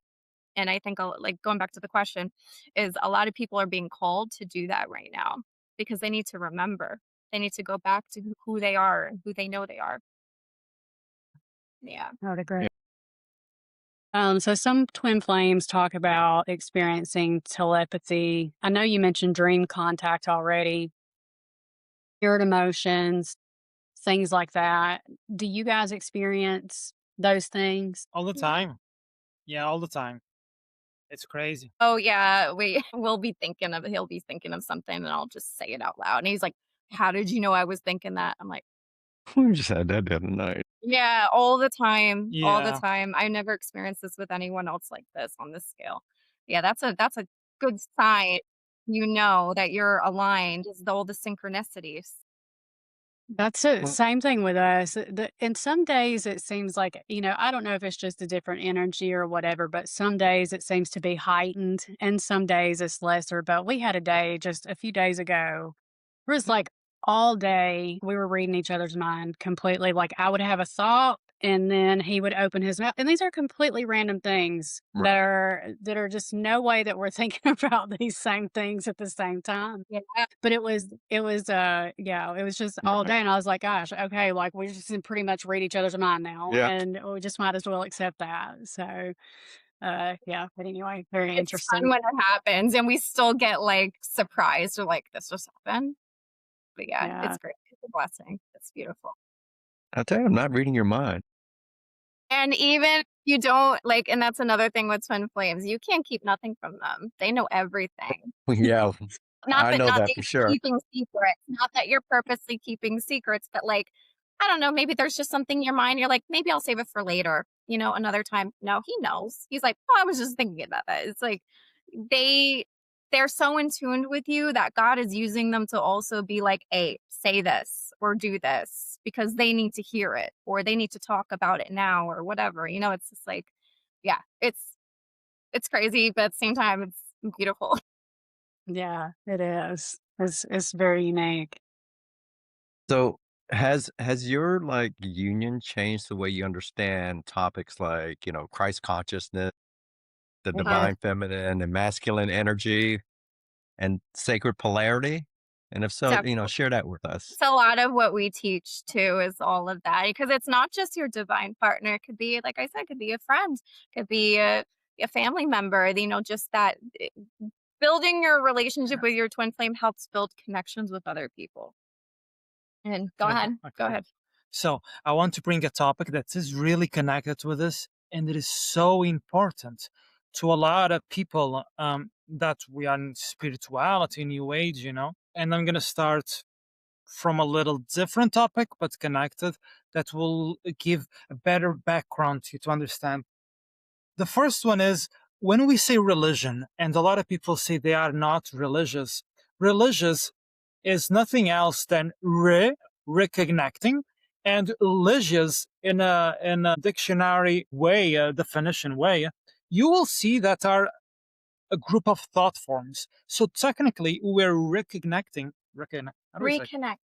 Speaker 2: And I think, like, going back to the question, is a lot of people are being called to do that right now, because they need to remember. They need to go back to who they are and who they know they are. Yeah.
Speaker 4: I would agree.
Speaker 1: Yeah.
Speaker 4: So some twin flames talk about experiencing telepathy. I know you mentioned dream contact already, spirit emotions, things like that. Do you guys experience those things?
Speaker 3: All the
Speaker 2: Yeah.
Speaker 3: time. Yeah, all the time. It's crazy.
Speaker 2: Oh yeah, we he'll be thinking of something, and I'll just say it out loud. And he's like, "How did you know I was thinking that?" I'm like,
Speaker 1: We just had that the other night.
Speaker 2: yeah, all the time, all the
Speaker 3: Yeah.
Speaker 2: time. I never experienced this with anyone else like this on this scale. Yeah, that's a good sign. You know that you're aligned, is all the synchronicities.
Speaker 4: That's it.
Speaker 1: Well,
Speaker 4: Same thing with us. And some days it seems like, I don't know if it's just a different energy or whatever, but some days it seems to be heightened and some days it's lesser. But we had a day just a few days ago where it's like all day we were reading each other's mind completely. Like I would have a thought and then he would open his mouth. And these are completely random things
Speaker 1: right.
Speaker 4: that are just no way that we're thinking about these same things at the same time.
Speaker 2: Yeah,
Speaker 4: But yeah, it was just all
Speaker 1: Right.
Speaker 4: day, and I was like, "Gosh, okay, like, we just can pretty much read each other's mind now,
Speaker 1: Yeah.
Speaker 4: and we just might as well accept that." So, yeah, but anyway, very
Speaker 2: it's fun
Speaker 4: interesting.
Speaker 2: when it happens, and we still get, like, surprised, or like, "This just happened?" But yeah,
Speaker 4: Yeah.
Speaker 2: it's great. It's a blessing. It's beautiful.
Speaker 1: I tell you, I'm not reading your mind.
Speaker 2: And even you don't like, and that's another thing with twin flames, you can't keep nothing from them. They know everything.
Speaker 1: Yeah, I know
Speaker 2: Not
Speaker 1: that
Speaker 2: that
Speaker 1: for
Speaker 2: you're
Speaker 1: sure.
Speaker 2: keeping secrets, not that you're purposely keeping secrets, but, like, I don't know, maybe there's just something in your mind, you're like, "Maybe I'll save it for later," another time. No, he knows. He's like, "Oh, I was just thinking about that." It's like they they're so in tune with you that God is using them to also be like, "Hey, say this or do this," because they need to hear it, or they need to talk about it now, or whatever. It's just like, yeah, it's crazy, but at the same time, it's beautiful.
Speaker 4: Yeah, it is. It's very unique.
Speaker 1: So, has your, like, union changed the way you understand topics like, Christ consciousness, the
Speaker 2: Mhm.
Speaker 1: divine feminine and masculine energy, and sacred polarity? And if so,
Speaker 2: Definitely.
Speaker 1: share that with us.
Speaker 2: It's a lot of what we teach too, is all of that, because it's not just your divine partner. It could be, like I said, it could be a friend, could be a family member. Just that building your relationship with your twin flame helps build connections with other people. And go
Speaker 3: Okay.
Speaker 2: ahead, go
Speaker 3: Okay.
Speaker 2: ahead.
Speaker 3: So I want to bring a topic that is really connected with this, and it is so important to a lot of people that we are in spirituality, new age, And I'm gonna start from a little different topic, but connected, that will give a better background to you to understand. The first one is when we say religion, and a lot of people say they are not religious. Religious is nothing else than reconnecting, and religious in a dictionary way, a definition way, you will see that are a group of thought forms. So technically, we're how do we say?
Speaker 2: Reconnecting.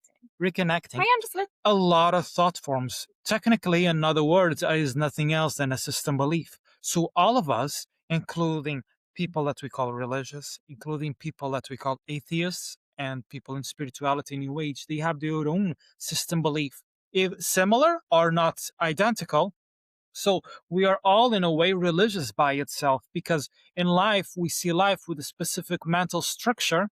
Speaker 3: Reconnecting
Speaker 2: I understand.
Speaker 3: a lot of thought forms. Technically, in other words, is nothing else than a system belief. So all of us, including people that we call religious, including people that we call atheists, and people in spirituality, New Age, they have their own system belief. If similar or not identical, so we are all in a way religious by itself, because in life we see life with a specific mental structure.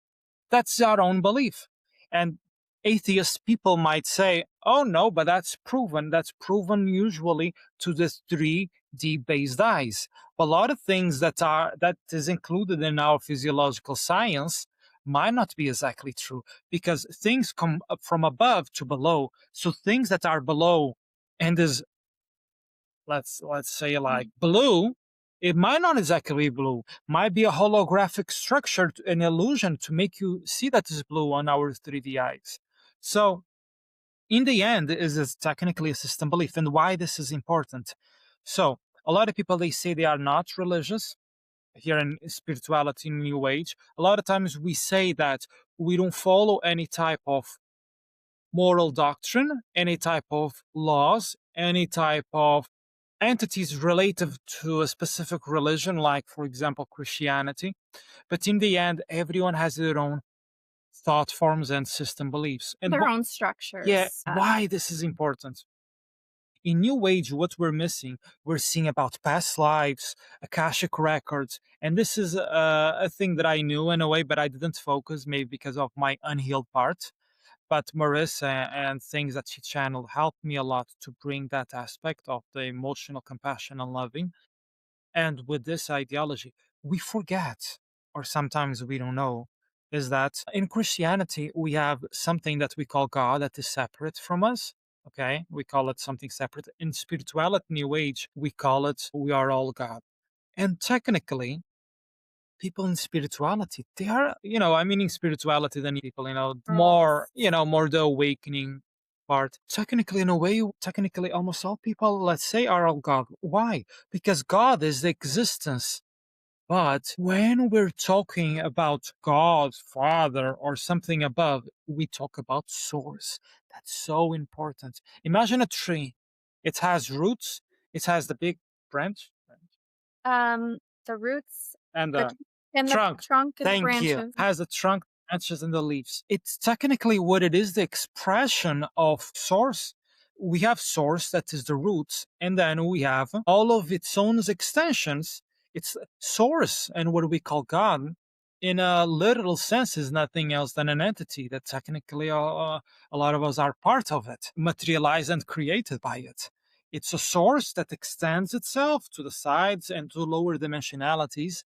Speaker 3: That's our own belief. And atheist people might say, oh no, but that's proven. That's proven usually to the 3D based eyes. A lot of things that is included in our physiological science might not be exactly true, because things come up from above to below. So things that are below and is, let's say, like blue, it might not exactly be blue, might be a holographic structure, an illusion to make you see that it's blue on our 3D eyes. So in the end, is technically a system belief. And why this is important? So a lot of people, they say they are not religious here in spirituality, New Age. A lot of times we say that we don't follow any type of moral doctrine, any type of laws, any type of entities relative to a specific religion, like, for example, Christianity. But in the end, everyone has their own thought forms and system beliefs. And
Speaker 2: Their own structures.
Speaker 3: why this is important? In New Age, what we're missing, we're seeing about past lives, Akashic records. And this is a thing that I knew in a way, but I didn't focus, maybe because of my unhealed part. But Marissa and things that she channeled helped me a lot to bring that aspect of the emotional compassion and loving. And with this ideology, we forget, or sometimes we don't know, is that in Christianity, we have something that we call God that is separate from us. Okay, we call it something separate. In spirituality, New Age, we call it we are all God. And technically, people in spirituality, they are, I'm meaning spirituality than people, more, more the awakening part. Technically, in a way, technically, almost all people, let's say, are all God. Why? Because God is the existence. But when we're talking about God, Father, or something above, we talk about source. That's so important. Imagine a tree. It has roots. It has the big branch.
Speaker 2: The roots,
Speaker 3: And
Speaker 2: the and the
Speaker 3: trunk.
Speaker 2: trunk and the
Speaker 3: Thank you.
Speaker 2: branches.
Speaker 3: Has the trunk, branches, and the leaves. It's technically what it is, the expression of source. We have source, that is the roots, and then we have all of its own extensions. It's source, and what we call God, in a literal sense, is nothing else than an entity that technically a lot of us are part of it, materialized and created by it. It's a source that extends itself to the sides and to lower dimensionalities.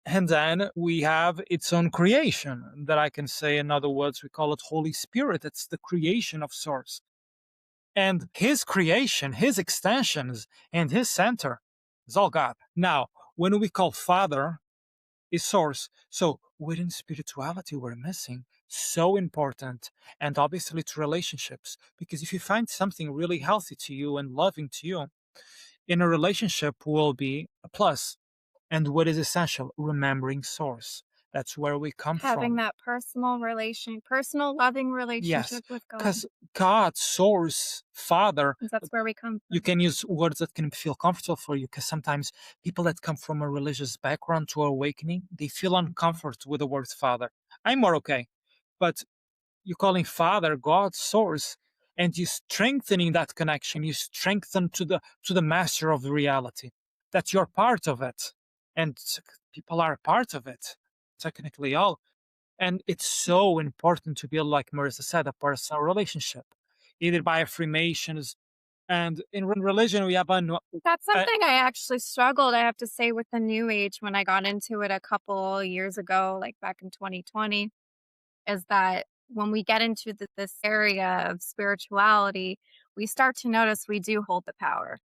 Speaker 3: And then we have its own creation that I can say, in other words, we call it Holy Spirit. It's the creation of Source. And his creation, his extensions, and his center is all God. Now, when we call Father, is Source. So within spirituality, we're missing so important. And obviously, to relationships. Because if you find something really healthy to you and loving to you, in a relationship will be a plus. And what is essential? Remembering source. That's where we come
Speaker 2: Having
Speaker 3: from.
Speaker 2: that personal loving
Speaker 3: Yes,
Speaker 2: relationship with God.
Speaker 3: because God, source, Father,
Speaker 2: That's where we come
Speaker 3: you
Speaker 2: from.
Speaker 3: can use words that can feel comfortable for you, because sometimes people that come from a religious background to awakening, they feel uncomfortable with the word Father. I'm more okay. But you're calling Father, God, source, and you strengthening that connection. You strengthen to the master of the reality, that you're part of it, and people are part of it, technically all. And it's so important to build, like Marissa said, a personal relationship, either by affirmations. And in religion, we have
Speaker 2: That's something I actually struggled, I have to say, with the New Age when I got into it a couple years ago, like back in 2020, is that when we get into this area of spirituality, we start to notice we do hold the power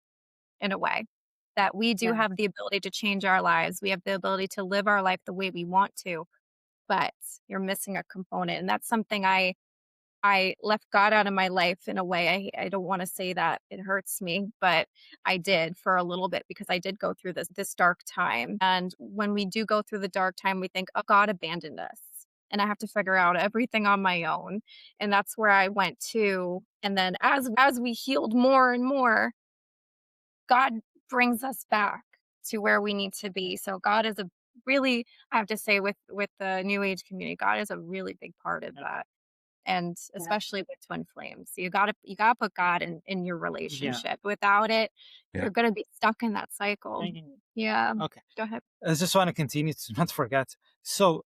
Speaker 2: in a way. that we do
Speaker 4: Yeah.
Speaker 2: have the ability to change our lives. We have the ability to live our life the way we want to, but you're missing a component. And that's something I left God out of my life in a way. I don't want to say that it hurts me, but I did for a little bit because I did go through this dark time. And when we do go through the dark time, we think, oh, God abandoned us. And I have to figure out everything on my own. And that's where I went to. And then as we healed more and more, God brings us back to where we need to be. So God is a really, I have to say, with the new age community, God is a really big part of that. And
Speaker 4: Yeah.
Speaker 2: especially with twin flames. You gotta put God in your
Speaker 3: Yeah.
Speaker 2: relationship. Without it,
Speaker 1: Yeah.
Speaker 2: you're gonna be stuck in that cycle. Yeah.
Speaker 3: Okay.
Speaker 2: Go ahead.
Speaker 3: I just want to continue to not forget. So,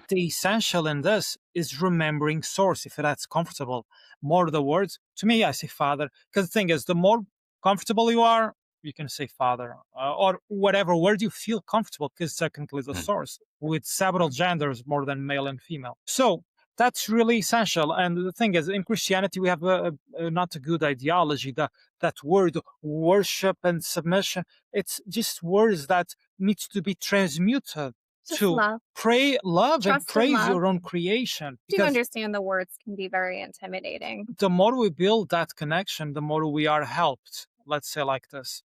Speaker 3: the essential in this is remembering source, if that's comfortable. More the words, to me, I say Father, because the thing is, the more comfortable you are, you can say Father, or whatever word you feel comfortable, because technically the
Speaker 1: Mm.
Speaker 3: source with several genders more than male and female. So that's really essential. And the thing is, in Christianity, we have a not a good ideology. That word worship and submission, it's just words that needs to be transmuted
Speaker 2: Just
Speaker 3: to
Speaker 2: love.
Speaker 3: love and
Speaker 2: Trust and
Speaker 3: praise
Speaker 2: love.
Speaker 3: your own creation.
Speaker 2: Do
Speaker 3: Because
Speaker 2: understand the words can be very intimidating.
Speaker 3: the more we build that connection, the more we are helped, let's say like this.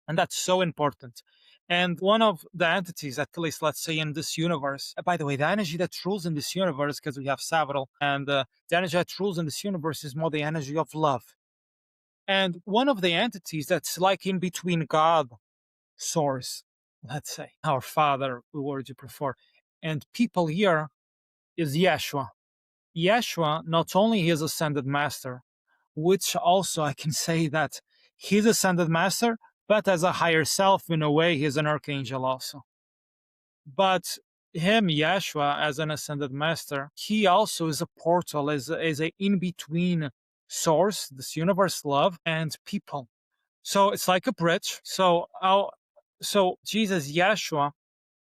Speaker 3: And that's so important. And one of the entities, at least let's say in this universe, by the way, the energy that rules in this universe, because we have several, and the energy that rules in this universe is more the energy of love. And one of the entities that's like in between God, source, let's say, our Father, the word you prefer, and people here is Yeshua. Yeshua, not only his ascended master, which also I can say that he's ascended master, but as a higher self, in a way, he's an archangel also. But him, Yeshua, as an ascended master, he also is a portal, is a in-between source, this universe love, and people. So it's like a bridge. So Jesus, Yeshua,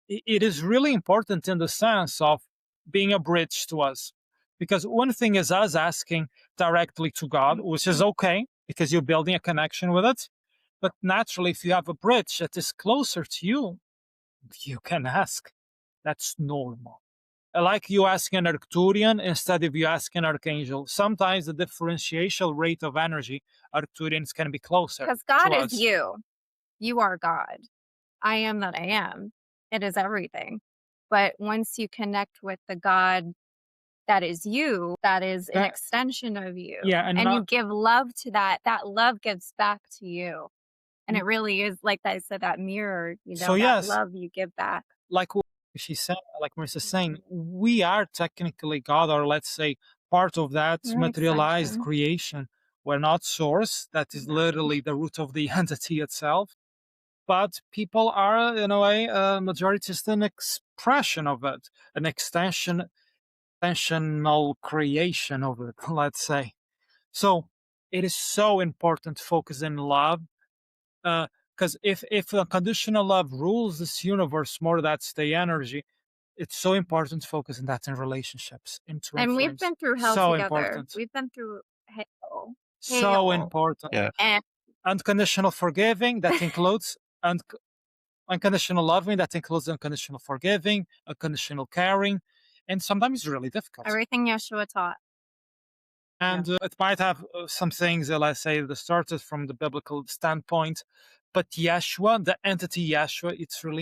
Speaker 3: it is really important in the sense of being a bridge to us. Because one thing is us asking directly to God, which is okay because you're building a connection with it. But naturally, if you have a bridge that is closer to you, you can ask. That's normal. Like you asking an Arcturian instead of you asking an Archangel. Sometimes the differential rate of energy, Arcturians can be closer
Speaker 2: Because
Speaker 3: to
Speaker 2: God is
Speaker 3: us.
Speaker 2: you. You are God. I am that I am. It is everything. But once you connect with the God that is you, that is an
Speaker 3: That-
Speaker 2: extension of you,
Speaker 3: yeah, and
Speaker 2: and you
Speaker 3: not
Speaker 2: give love to that, that love gives back to you. And it really is, like I said, that mirror,
Speaker 3: so
Speaker 2: that
Speaker 3: yes,
Speaker 2: love you give back.
Speaker 3: like what she said, like Marissa's saying, we are technically God, or let's say part of that
Speaker 2: You're an
Speaker 3: materialized
Speaker 2: extension.
Speaker 3: creation. We're not source, that is literally the root of the entity itself. But people are, in a way, majority just an expression of it, an extensional creation of it, let's say. So it is so important to focus in love, because if unconditional love rules this universe more, that's the energy. It's so important to focus on that in relationships, in twin
Speaker 2: And we've
Speaker 3: flames.
Speaker 2: been through hell
Speaker 3: So
Speaker 2: together.
Speaker 3: important.
Speaker 2: We've been through hell.
Speaker 3: So
Speaker 2: Hell.
Speaker 3: important.
Speaker 1: Yeah.
Speaker 2: And
Speaker 3: Unconditional forgiving, that includes unconditional loving, that includes unconditional forgiving, unconditional caring, and sometimes it's really difficult.
Speaker 2: everything Yeshua taught.
Speaker 3: And it might have some things, let's say, that started from the biblical standpoint, but Yeshua, the entity Yeshua, it's really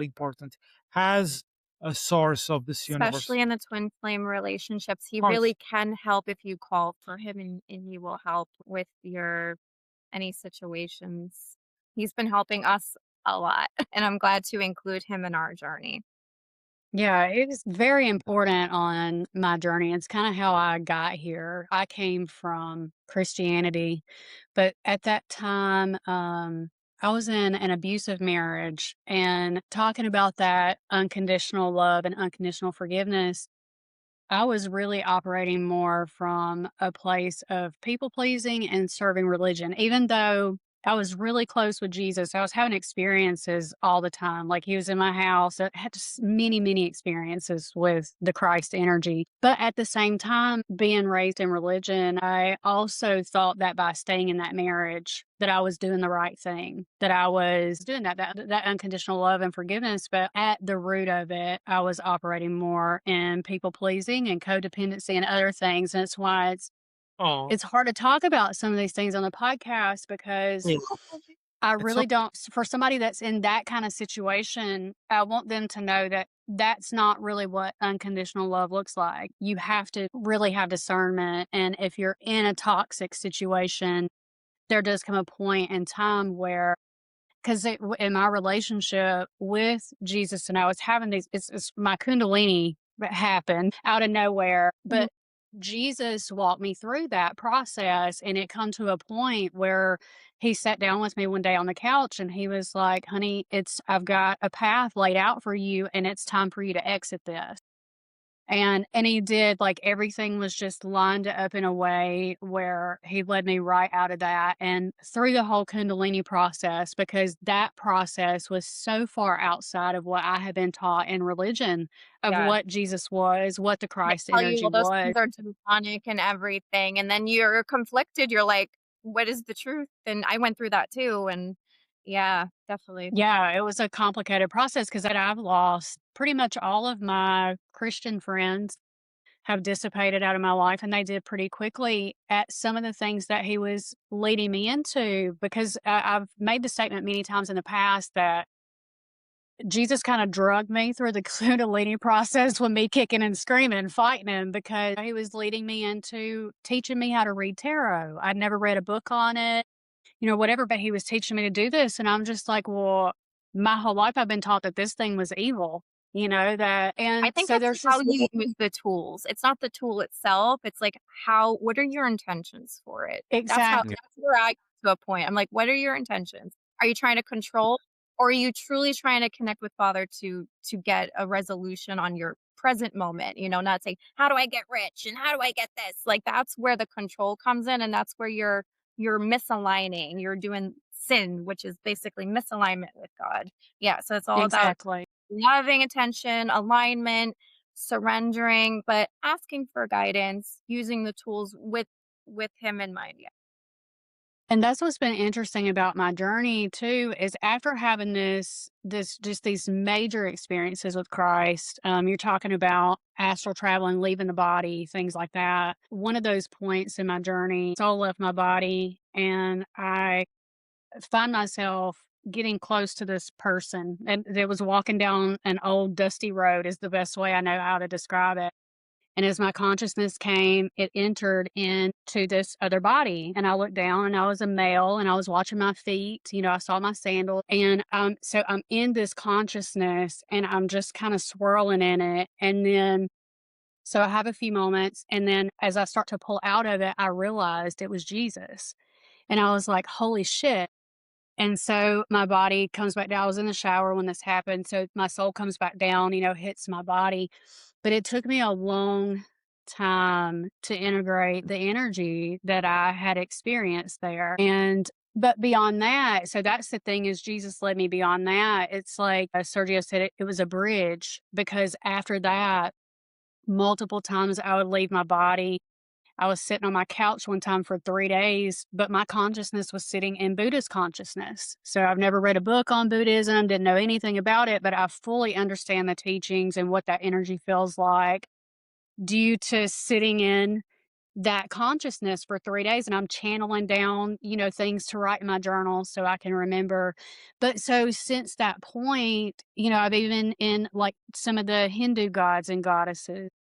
Speaker 3: important, has a source of this universe.
Speaker 2: Especially in the twin flame relationships. He
Speaker 3: Of course.
Speaker 2: really can help if you call for him, and he will help with your any situations. He's been helping us a lot, and I'm glad to include him in our journey.
Speaker 4: Yeah, it is very important on my journey. It's kind of how I got here. I came from Christianity, but at that time, I was in an abusive marriage, and talking about that unconditional love and unconditional forgiveness, I was really operating more from a place of people pleasing and serving religion, even though I was really close with Jesus. I was having experiences all the time. Like he was in my house. I had just many, many experiences with the Christ energy. But at the same time, being raised in religion, I also thought that by staying in that marriage, that I was doing the right thing, that I was doing that unconditional love and forgiveness. But at the root of it, I was operating more in people pleasing and codependency and other things. And it's why
Speaker 3: Oh,
Speaker 4: it's hard to talk about some of these things on the podcast because
Speaker 3: yeah.
Speaker 4: I
Speaker 3: It's so
Speaker 4: really don't for somebody that's in that kind of situation, I want them to know that that's not really what unconditional love looks like. You have to really have discernment, and if you're in a toxic situation, there does come a point in time where 'cause in my relationship with Jesus and I was having these it's my Kundalini that happened out of nowhere,
Speaker 2: Mhm.
Speaker 4: but Jesus walked me through that process, and it come to a point where he sat down with me one day on the couch, and he was like, "Honey, I've got a path laid out for you, and it's time for you to exit this." And he did, like, everything was just lined up in a way where he led me right out of that and through the whole Kundalini process, because that process was so far outside of what I had been taught in religion of
Speaker 2: Yeah.
Speaker 4: what Jesus was, what the
Speaker 2: They
Speaker 4: Christ
Speaker 2: tell you
Speaker 4: energy
Speaker 2: all those
Speaker 4: was.
Speaker 2: things are demonic and everything, and then you're conflicted, you're like, "What is the truth?" And I went through that too, and yeah, definitely.
Speaker 4: Yeah, it was a complicated process because I've lost pretty much all of my Christian friends have dissipated out of my life, and they did pretty quickly at some of the things that he was leading me into. Because I've made the statement many times in the past that Jesus kind of drugged me through the Kundalini process with me kicking and screaming, fighting him, because he was leading me into teaching me how to read tarot. I'd never read a book on it, whatever, but he was teaching me to do this. And I'm just like, well, my whole life I've been taught that this thing was evil,
Speaker 2: I
Speaker 4: and
Speaker 2: think
Speaker 4: so
Speaker 2: it's
Speaker 4: there's
Speaker 2: how
Speaker 4: this.
Speaker 2: you use the tools. It's not the tool itself, it's like what are your intentions for it?
Speaker 3: yeah.
Speaker 2: That's where I get to a point. I'm like, "What are your intentions? Are you trying to control, or are you truly trying to connect with Father to get a resolution on your present moment?" Not saying, "How do I get rich and how do I get this?" Like, that's where the control comes in, and that's where you're misaligning. You're doing sin, which is basically misalignment with God. Yeah, so it's all about
Speaker 4: Exactly.
Speaker 2: loving attention, alignment, surrendering, but asking for guidance, using the tools with him in mind. Yeah.
Speaker 4: And that's what's been interesting about my journey too, is after having this just these major experiences with Christ, you're talking about astral traveling, leaving the body, things like that. One of those points in my journey, soul left my body, and I find myself getting close to this person, and they was walking down an old dusty road is the best way I know how to describe it. And as my consciousness came, it entered into this other body. And I looked down and I was a male and I was watching my feet. I saw my sandal. And so I'm in this consciousness and I'm just kind of swirling in it. And then, so I have a few moments. And then as I start to pull out of it, I realized it was Jesus. And I was like, holy shit. And so my body comes back down. I was in the shower when this happened. So my soul comes back down, hits my body. But it took me a long time to integrate the energy that I had experienced there. But beyond that, so that's the thing is Jesus led me beyond that. It's like Sergio said, it was a bridge because after that, multiple times I would leave my body. I was sitting on my couch one time for 3 days, but my consciousness was sitting in Buddhist consciousness. So I've never read a book on Buddhism, didn't know anything about it, but I fully understand the teachings and what that energy feels like due to sitting in that consciousness for 3 days. And I'm channeling down, things to write in my journal so I can remember. But so since that point, I've even in like some of the Hindu gods and goddesses.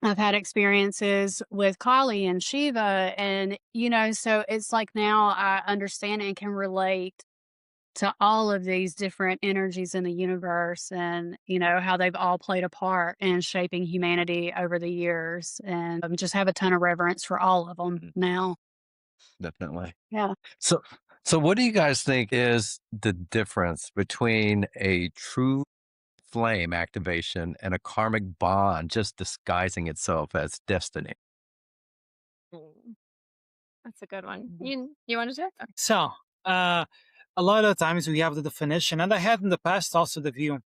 Speaker 4: I've had experiences with Kali and Shiva, and, so it's like now I understand and can relate to all of these different energies in the universe and, how they've all played a part in shaping humanity over the years. And just have a ton of reverence for all of them now.
Speaker 1: Definitely.
Speaker 4: Yeah.
Speaker 1: So, so what do you guys think is the difference between a true flame activation and a karmic bond just disguising itself as destiny?
Speaker 2: Mm, that's a good one. You wanna do it? Okay.
Speaker 3: So A lot of times we have the definition, and I had in the past also the view.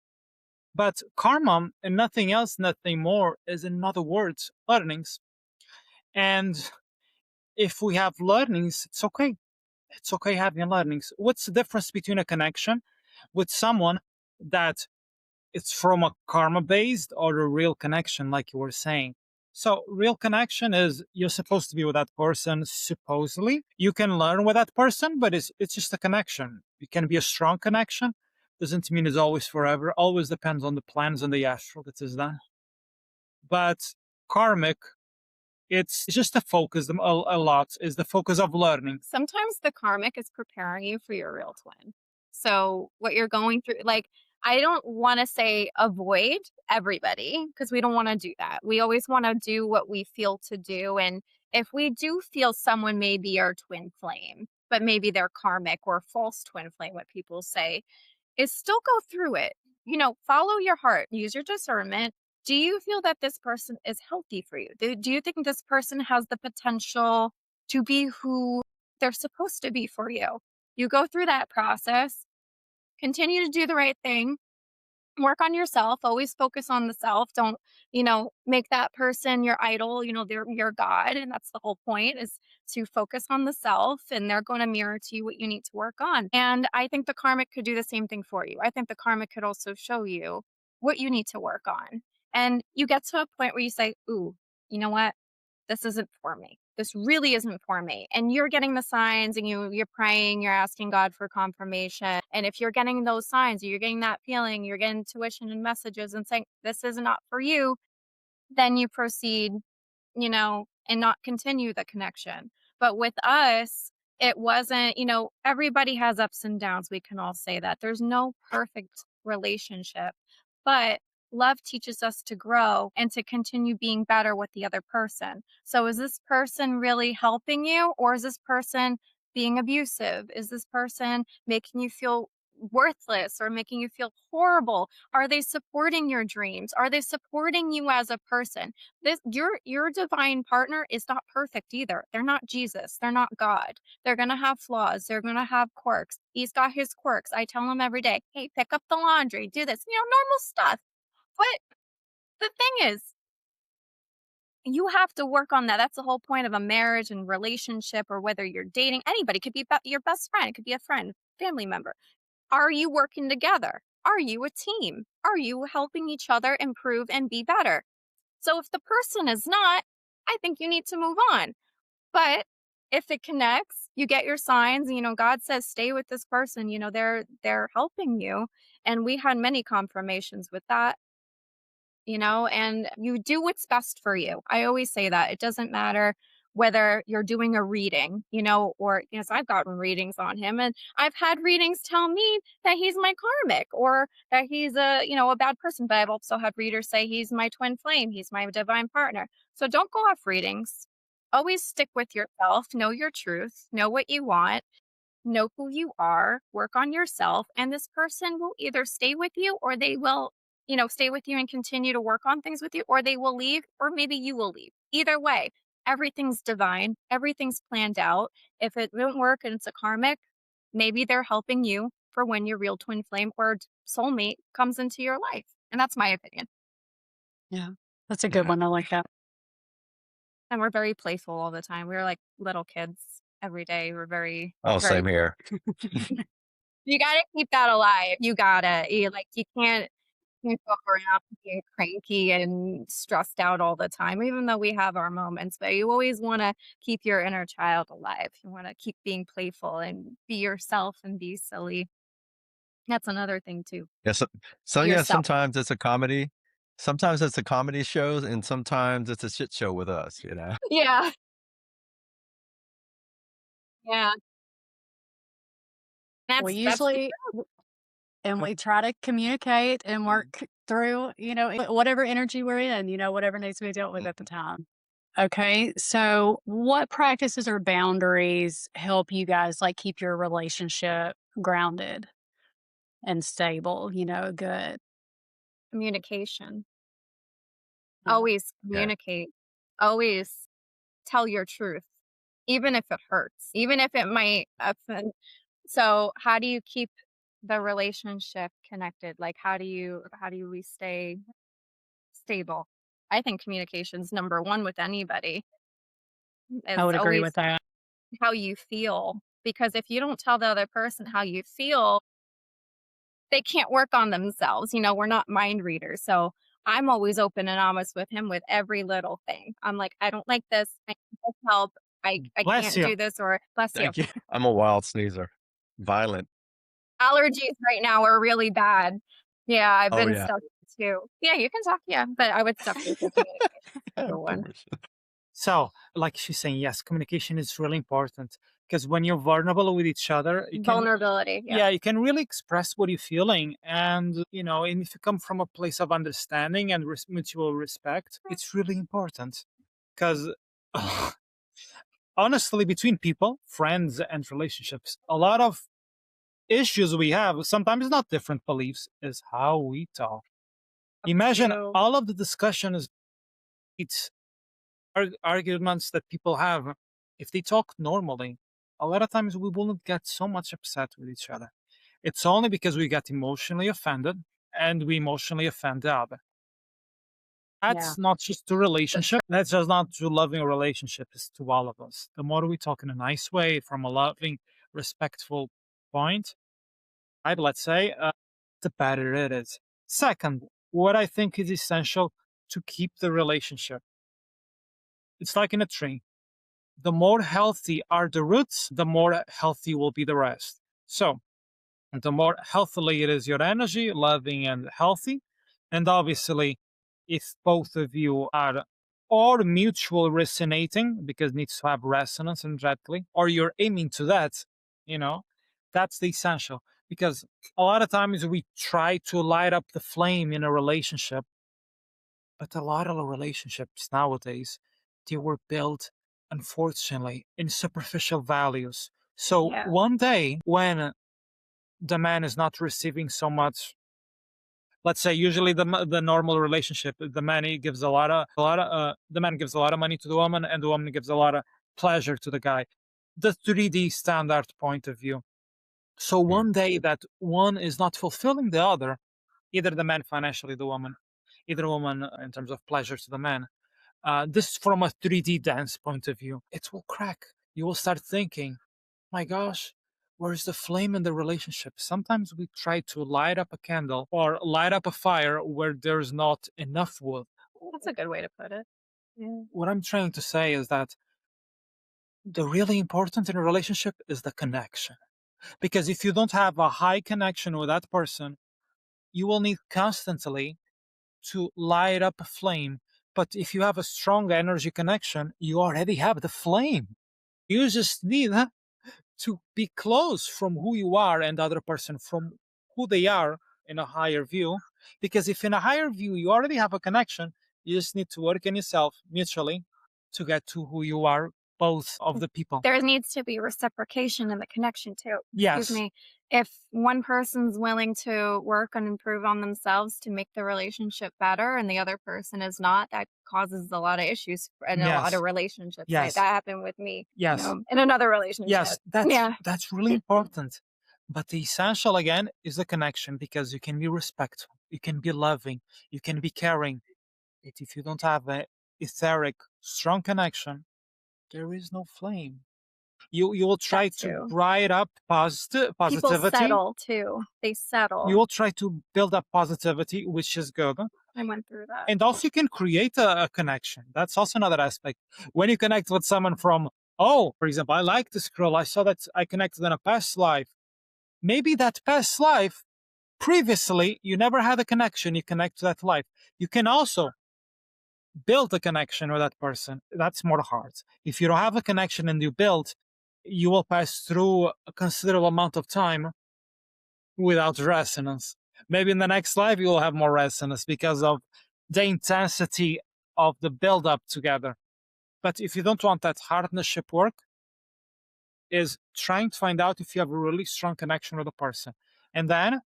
Speaker 3: But karma and nothing else, nothing more, is in other words, learnings. And if we have learnings, it's okay. It's okay having learnings. What's the difference between a connection with someone that it's from a karma based or a real connection, like you were saying? So, real connection is you're supposed to be with that person, supposedly. You can learn with that person, but it's just a connection. It can be a strong connection. Doesn't mean it's always forever. Always depends on the plans and the astral that is done. But karmic, it's just a focus, a lot is the focus of learning.
Speaker 2: Sometimes the karmic is preparing you for your real twin. So what you're going through, like, I don't want to say avoid everybody because we don't want to do that. We always want to do what we feel to do. And if we do feel someone may be our twin flame, but maybe they're karmic or false twin flame, what people say, is still go through it. Follow your heart, use your discernment. Do you feel that this person is healthy for you? Do you think this person has the potential to be who they're supposed to be for you? You go through that process, continue to do the right thing, work on yourself, always focus on the self. Don't, make that person your idol, they're your God. And that's the whole point, is to focus on the self, and they're going to mirror to you what you need to work on. And I think the karmic could do the same thing for you. I think the karmic could also show you what you need to work on. And you get to a point where you say, ooh, you know what? This isn't for me. This really isn't for me. And you're getting the signs, and you're praying, you're asking God for confirmation. And if you're getting those signs, you're getting that feeling, you're getting intuition and messages and saying, this is not for you, then you proceed, and not continue the connection. But with us, it wasn't, everybody has ups and downs. We can all say that. There's no perfect relationship, but love teaches us to grow and to continue being better with the other person. So is this person really helping you, or is this person being abusive? Is this person making you feel worthless or making you feel horrible? Are they supporting your dreams? Are they supporting you as a person? Your divine partner is not perfect either. They're not Jesus. They're not God. They're going to have flaws. They're going to have quirks. He's got his quirks. I tell him every day, hey, pick up the laundry, do this, normal stuff. But the thing is, you have to work on that. That's the whole point of a marriage and relationship, or whether you're dating anybody. It could be your best friend. It could be a friend, family member. Are you working together? Are you a team? Are you helping each other improve and be better? So if the person is not, I think you need to move on. But if it connects, you get your signs, God says, stay with this person, they're helping you. And we had many confirmations with that, and you do what's best for you. I always say that it doesn't matter whether you're doing a reading, or, so I've gotten readings on him, and I've had readings tell me that he's my karmic, or that he's a bad person. But I've also had readers say he's my twin flame, he's my divine partner. So don't go off readings. Always stick with yourself, know your truth, know what you want, know who you are, work on yourself, and this person will either stay with you, or they will, stay with you and continue to work on things with you, or they will leave, or maybe you will leave. Either way, everything's divine, everything's planned out. If it won't work and it's a karmic, maybe they're helping you for when your real twin flame or soulmate comes into your life. And that's my opinion.
Speaker 4: Yeah, that's a good
Speaker 1: Yeah.
Speaker 4: one. I like that.
Speaker 2: And we're very playful all the time. We're like little kids every day. We're very,
Speaker 1: Oh,
Speaker 2: very
Speaker 1: same here.
Speaker 2: You gotta keep that alive. You gotta. You can't go around being cranky and stressed out all the time, even though we have our moments. But you always wanna keep your inner child alive. You wanna keep being playful and be yourself and be silly. That's another thing too.
Speaker 1: Yeah, yeah,
Speaker 2: Yourself.
Speaker 1: sometimes it's a comedy. Sometimes it's a comedy show, and sometimes it's a shit show with us, you know?
Speaker 2: Yeah. Yeah.
Speaker 4: We
Speaker 2: That's the
Speaker 4: usually and we try to communicate and work through, whatever energy we're in, whatever needs to be dealt with at the
Speaker 1: Mhm.
Speaker 4: time. Okay, so what practices or boundaries help you guys like keep your relationship grounded and stable, good?
Speaker 2: communication.
Speaker 4: Yeah.
Speaker 2: Always
Speaker 1: Yeah.
Speaker 2: communicate. Always tell your truth, even if it hurts, even if it might offend So how do you keep the relationship connected? Like how do we stay stable? I think communication's number one with anybody.
Speaker 4: I
Speaker 2: Is
Speaker 4: would agree
Speaker 2: always
Speaker 4: with that.
Speaker 2: how you feel. Because if you don't tell the other person how you feel, they can't work on themselves. We're not mind readers. So I'm always open and honest with him with every little thing. I'm like, I don't like this. I need this help. I
Speaker 3: Bless
Speaker 2: can't
Speaker 3: you.
Speaker 2: do this, or bless you.
Speaker 1: Thank you. I'm a wild sneezer. Violent.
Speaker 2: Allergies right now are really bad. Yeah, I've
Speaker 1: Oh,
Speaker 2: been
Speaker 1: yeah.
Speaker 2: stuck too. Yeah, you can talk. Yeah, but I would separate the communication. Number one.
Speaker 3: So, like she's saying, yes, communication is really important because when you're vulnerable with each other,
Speaker 2: Vulnerability. Yeah.
Speaker 3: yeah, you can really express what you're feeling. And, and if you come from a place of understanding and mutual respect, it's really important because honestly, between people, friends, and relationships, a lot of issues we have sometimes not different beliefs, is how we talk. Imagine
Speaker 2: True.
Speaker 3: all of the discussions, it's arguments that people have. If they talk normally, a lot of times we wouldn't get so much upset with each other. It's only because we get emotionally offended and we emotionally offend the other.
Speaker 2: Yeah.
Speaker 3: That's not just to relationship. That's just not to loving a relationship. It's to all of us. The more we talk in a nice way, from a loving, respectful point, right? Let's say, the better it is. Second, what I think is essential to keep the relationship. It's like in a tree. The more healthy are the roots, the more healthy will be the rest. So, the more healthily it is your energy, loving and healthy, and obviously, if both of you are or mutual resonating, because it needs to have resonance energetically, or you're aiming to that, you know, that's the essential. Because a lot of times we try to light up the flame in a relationship, but a lot of relationships nowadays, they were built, unfortunately, in superficial values. So
Speaker 2: Yeah.
Speaker 3: one day when the man is not receiving so much, let's say usually the normal relationship, the man gives the man gives a lot of money to the woman and the woman gives a lot of pleasure to the guy. The 3D standard point of view. So
Speaker 1: Mm.
Speaker 3: one day that one is not fulfilling the other, either the man financially, the woman, either woman in terms of pleasure to the man, this from a 3D dance point of view, it will crack. You will start thinking, my gosh, where's the flame in the relationship? Sometimes we try to light up a candle or light up a fire where there's not enough wood.
Speaker 2: That's a good way to put it. Yeah.
Speaker 3: What I'm trying to say is that the really important in a relationship is the connection. Because if you don't have a high connection with that person, you will need constantly to light up a flame. But if you have a strong energy connection, you already have the flame. You just need to be close from who you are and the other person from who they are in a higher view. Because if in a higher view you already have a connection, you just need to work on yourself mutually to get to who you are, both of the people.
Speaker 2: There needs to be reciprocation in the connection too.
Speaker 3: Yes.
Speaker 2: Excuse me. If one person's willing to work and improve on themselves to make the relationship better and the other person is not, that causes a lot of issues in a lot
Speaker 3: Yes.
Speaker 2: of relationships.
Speaker 3: Yes.
Speaker 2: That happened with me.
Speaker 3: Yes.
Speaker 2: In another relationship.
Speaker 3: Yes,
Speaker 2: Yeah.
Speaker 3: that's really important. But the essential again is the connection, because you can be respectful, you can be loving, you can be caring. But if you don't have a etheric, strong connection, there is no flame. You will try
Speaker 2: That
Speaker 3: to
Speaker 2: too.
Speaker 3: bright up
Speaker 2: People
Speaker 3: positivity.
Speaker 2: settle too. They
Speaker 3: You
Speaker 2: settle.
Speaker 3: will try to build up positivity, which is good.
Speaker 2: I went through that.
Speaker 3: And also you can create a connection. That's also another aspect. When you connect with someone from, oh, for example, I like this girl, I saw that I connected in a past life. Maybe that past life, previously, you never had a connection, you connect to that life. You can also build a connection with that person. That's more hard. If you don't have a connection and you build, you will pass through a considerable amount of time without resonance. Maybe in the next life, you will have more resonance because of the intensity of the build up together. But if you don't want that partnership work, is trying to find out if you have a really strong connection with a person. And then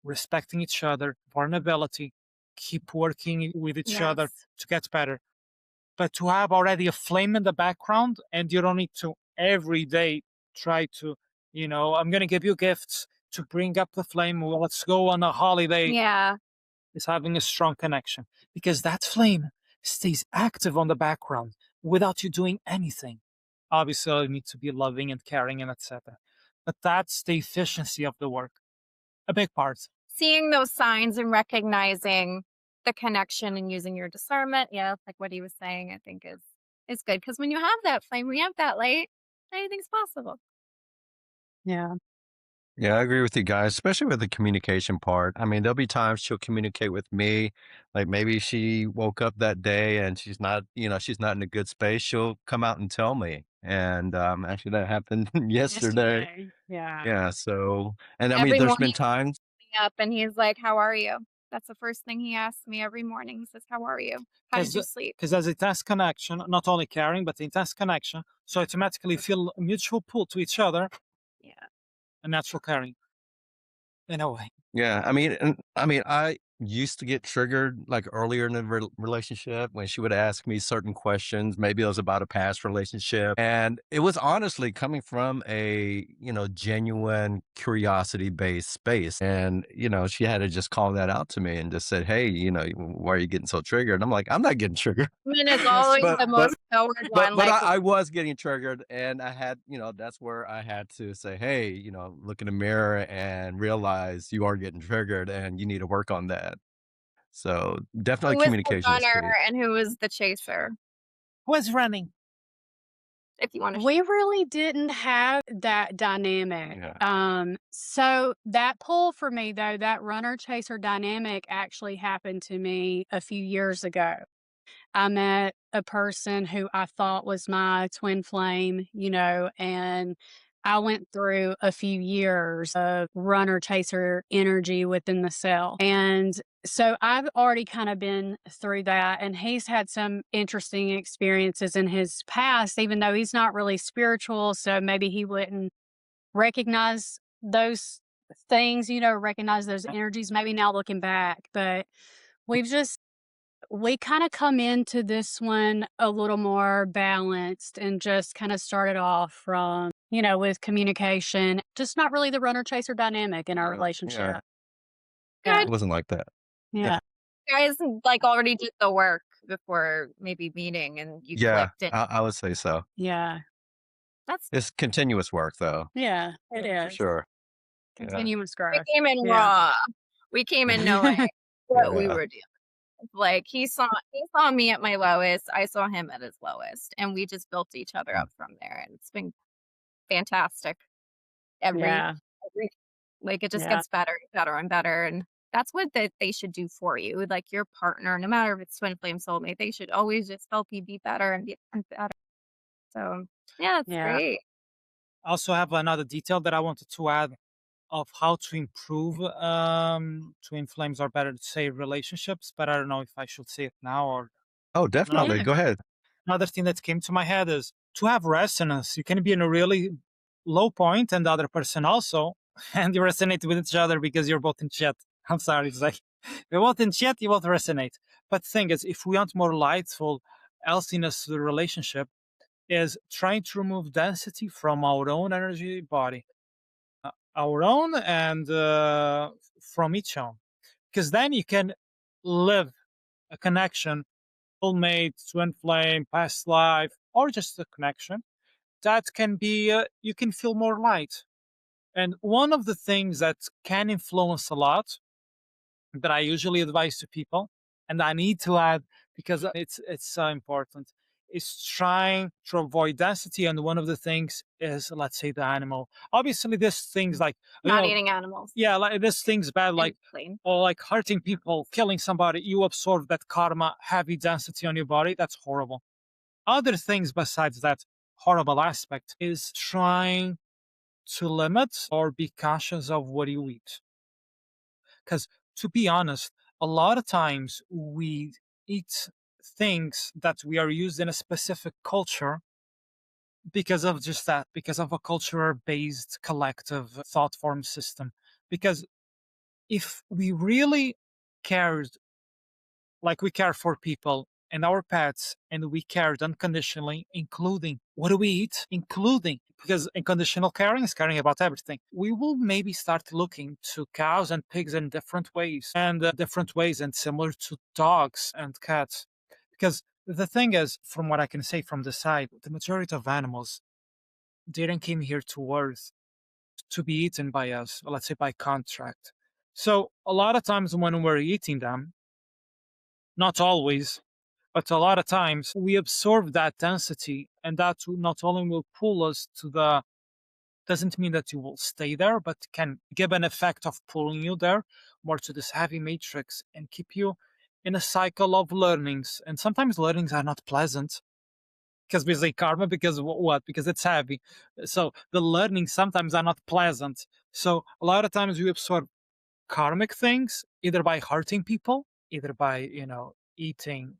Speaker 3: respecting each other, vulnerability, keep working with each other
Speaker 2: Yes.
Speaker 3: to get better. But to have already a flame in the background, and you don't need to every day try to I'm going to give you gifts to bring up the flame. Well, let's go on a holiday.
Speaker 2: Yeah.
Speaker 3: Is having a strong connection, because that flame stays active on the background without you doing anything. Obviously, you need to be loving and caring and etc. But that's the efficiency of the work, a big part.
Speaker 2: Seeing those signs and recognizing the connection and using your discernment, yeah, like what he was saying, I think is good. Because when you have that flame, when you have that light, anything's possible.
Speaker 4: Yeah.
Speaker 1: Yeah, I agree with you guys, especially with the communication part. I mean, there'll be times she'll communicate with me, like maybe she woke up that day and she's not, she's not in a good space. She'll come out and tell me. And actually, that happened yesterday.
Speaker 4: Yesterday. Yeah.
Speaker 1: Yeah. So, and I mean,
Speaker 2: Every
Speaker 1: there's been
Speaker 2: morning
Speaker 1: times.
Speaker 2: he wakes me up and he's like, "How are you?" That's the first thing he asks me every morning. He says, "How are you? How did you sleep?"
Speaker 3: Because there's a intense connection, not only caring, but intense connection. So automatically feel a mutual pull to each other,
Speaker 2: Yeah.
Speaker 3: a natural caring in a way.
Speaker 1: Yeah, I used to get triggered like earlier in the relationship when she would ask me certain questions. Maybe it was about a past relationship, and it was honestly coming from a genuine curiosity based space. And she had to just call that out to me and just said, "Hey, why are you getting so triggered?" And I'm like, "I'm not getting triggered."
Speaker 2: Woman is always
Speaker 1: But
Speaker 2: the most forward one.
Speaker 1: but
Speaker 2: Like,
Speaker 1: I was getting triggered, and I had, that's where I had to say, "Hey, look in the mirror and realize you are getting triggered, and you need to work on that." So definitely
Speaker 2: who is the
Speaker 1: communication is
Speaker 2: runner
Speaker 1: key.
Speaker 2: and who is the chaser?
Speaker 3: Who is running?
Speaker 2: If you want to,
Speaker 4: We really didn't have that dynamic.
Speaker 1: Yeah.
Speaker 4: So that pull for me, though, that runner chaser dynamic actually happened to me a few years ago. I met a person who I thought was my twin flame, and I went through a few years of runner chaser energy within the cell. And so I've already kind of been through that. And he's had some interesting experiences in his past, even though he's not really spiritual. So maybe he wouldn't recognize those things, recognize those energies, maybe now looking back. But we've just we kind of come into this one a little more balanced and just kind of started off from, with communication, just not really the runner chaser dynamic in our
Speaker 1: Yeah.
Speaker 4: relationship.
Speaker 2: yeah,
Speaker 1: It wasn't like that.
Speaker 4: Yeah.
Speaker 2: guys like already did the work before maybe meeting and you
Speaker 1: Yeah,
Speaker 2: clicked. And
Speaker 1: I would say so.
Speaker 4: Yeah.
Speaker 2: that's
Speaker 1: It's continuous work, though,
Speaker 4: Yeah. It
Speaker 1: for
Speaker 4: is.
Speaker 1: sure. Yeah.
Speaker 4: Continuous
Speaker 2: we
Speaker 4: growth.
Speaker 2: came in
Speaker 4: Yeah.
Speaker 2: raw. We came in knowing what we
Speaker 1: Yeah.
Speaker 2: were doing. Like he saw me at my lowest. I saw him at his lowest, and we just built each other up from there. And it's been fantastic.
Speaker 4: Yeah.
Speaker 2: Every like it just
Speaker 4: Yeah.
Speaker 2: gets better, better, and better. And that's what they should do for you. Like your partner, no matter if it's twin flame soulmate, they should always just help you be better and be better. So yeah, it's
Speaker 4: Yeah.
Speaker 2: great.
Speaker 3: I also have another detail that I wanted to add of how to improve twin flames, or better to say relationships, but I don't know if I should say it now or
Speaker 1: Oh,
Speaker 3: another
Speaker 1: definitely.
Speaker 3: thing.
Speaker 1: Go ahead.
Speaker 3: Another thing that came to my head is to have resonance. You can be in a really low point and the other person also, and you resonate with each other because you're both in chat. I'm sorry, it's like you're both in chat, you both resonate. But the thing is, if we want more lightful healthiness to the relationship, is trying to remove density from our own energy body, our own and from each own, because then you can live a connection, soulmate, twin flame, past life, or just a connection that can be you can feel more light. And one of the things that can influence a lot that I usually advise to people, and I need to add because it's so important, is trying to avoid density. And one of the things is, let's say, the animal. Obviously, there's things like
Speaker 2: Not eating animals.
Speaker 3: yeah, like there's things bad like
Speaker 2: Plain.
Speaker 3: or like hurting people, killing somebody. You absorb that karma, heavy density on your body. That's horrible. Other things besides that horrible aspect is trying to limit or be conscious of what you eat. Because to be honest, a lot of times we eat things that we are used in a specific culture because of just that, because of a culture based collective thought form system. Because if we really cared like we care for people and our pets, and we cared unconditionally, including what do we eat, including, because unconditional caring is caring about everything, we will maybe start looking to cows and pigs in different ways, and similar to dogs and cats. Because the thing is, from what I can say from the side, the majority of animals didn't came here to Earth to be eaten by us, or let's say by contract. So a lot of times when we're eating them, not always, but a lot of times we absorb that density, and that not only will pull us to the, doesn't mean that you will stay there, but can give an effect of pulling you there more to this heavy matrix and keep you in a cycle of learnings. And sometimes learnings are not pleasant, because we say karma, because what? Because it's heavy. So the learnings sometimes are not pleasant. So a lot of times we absorb karmic things either by hurting people, either by, eating,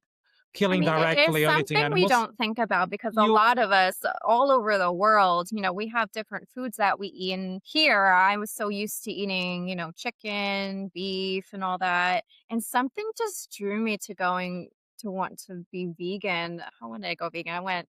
Speaker 2: I
Speaker 3: killing
Speaker 2: mean, it is
Speaker 3: directly or eating
Speaker 2: something we
Speaker 3: animals.
Speaker 2: don't think about because a
Speaker 3: You
Speaker 2: lot of us all over the world, we have different foods that we eat. And here, I was so used to eating, chicken, beef, and all that. And something just drew me to going to want to be vegan. How when did I go vegan? I went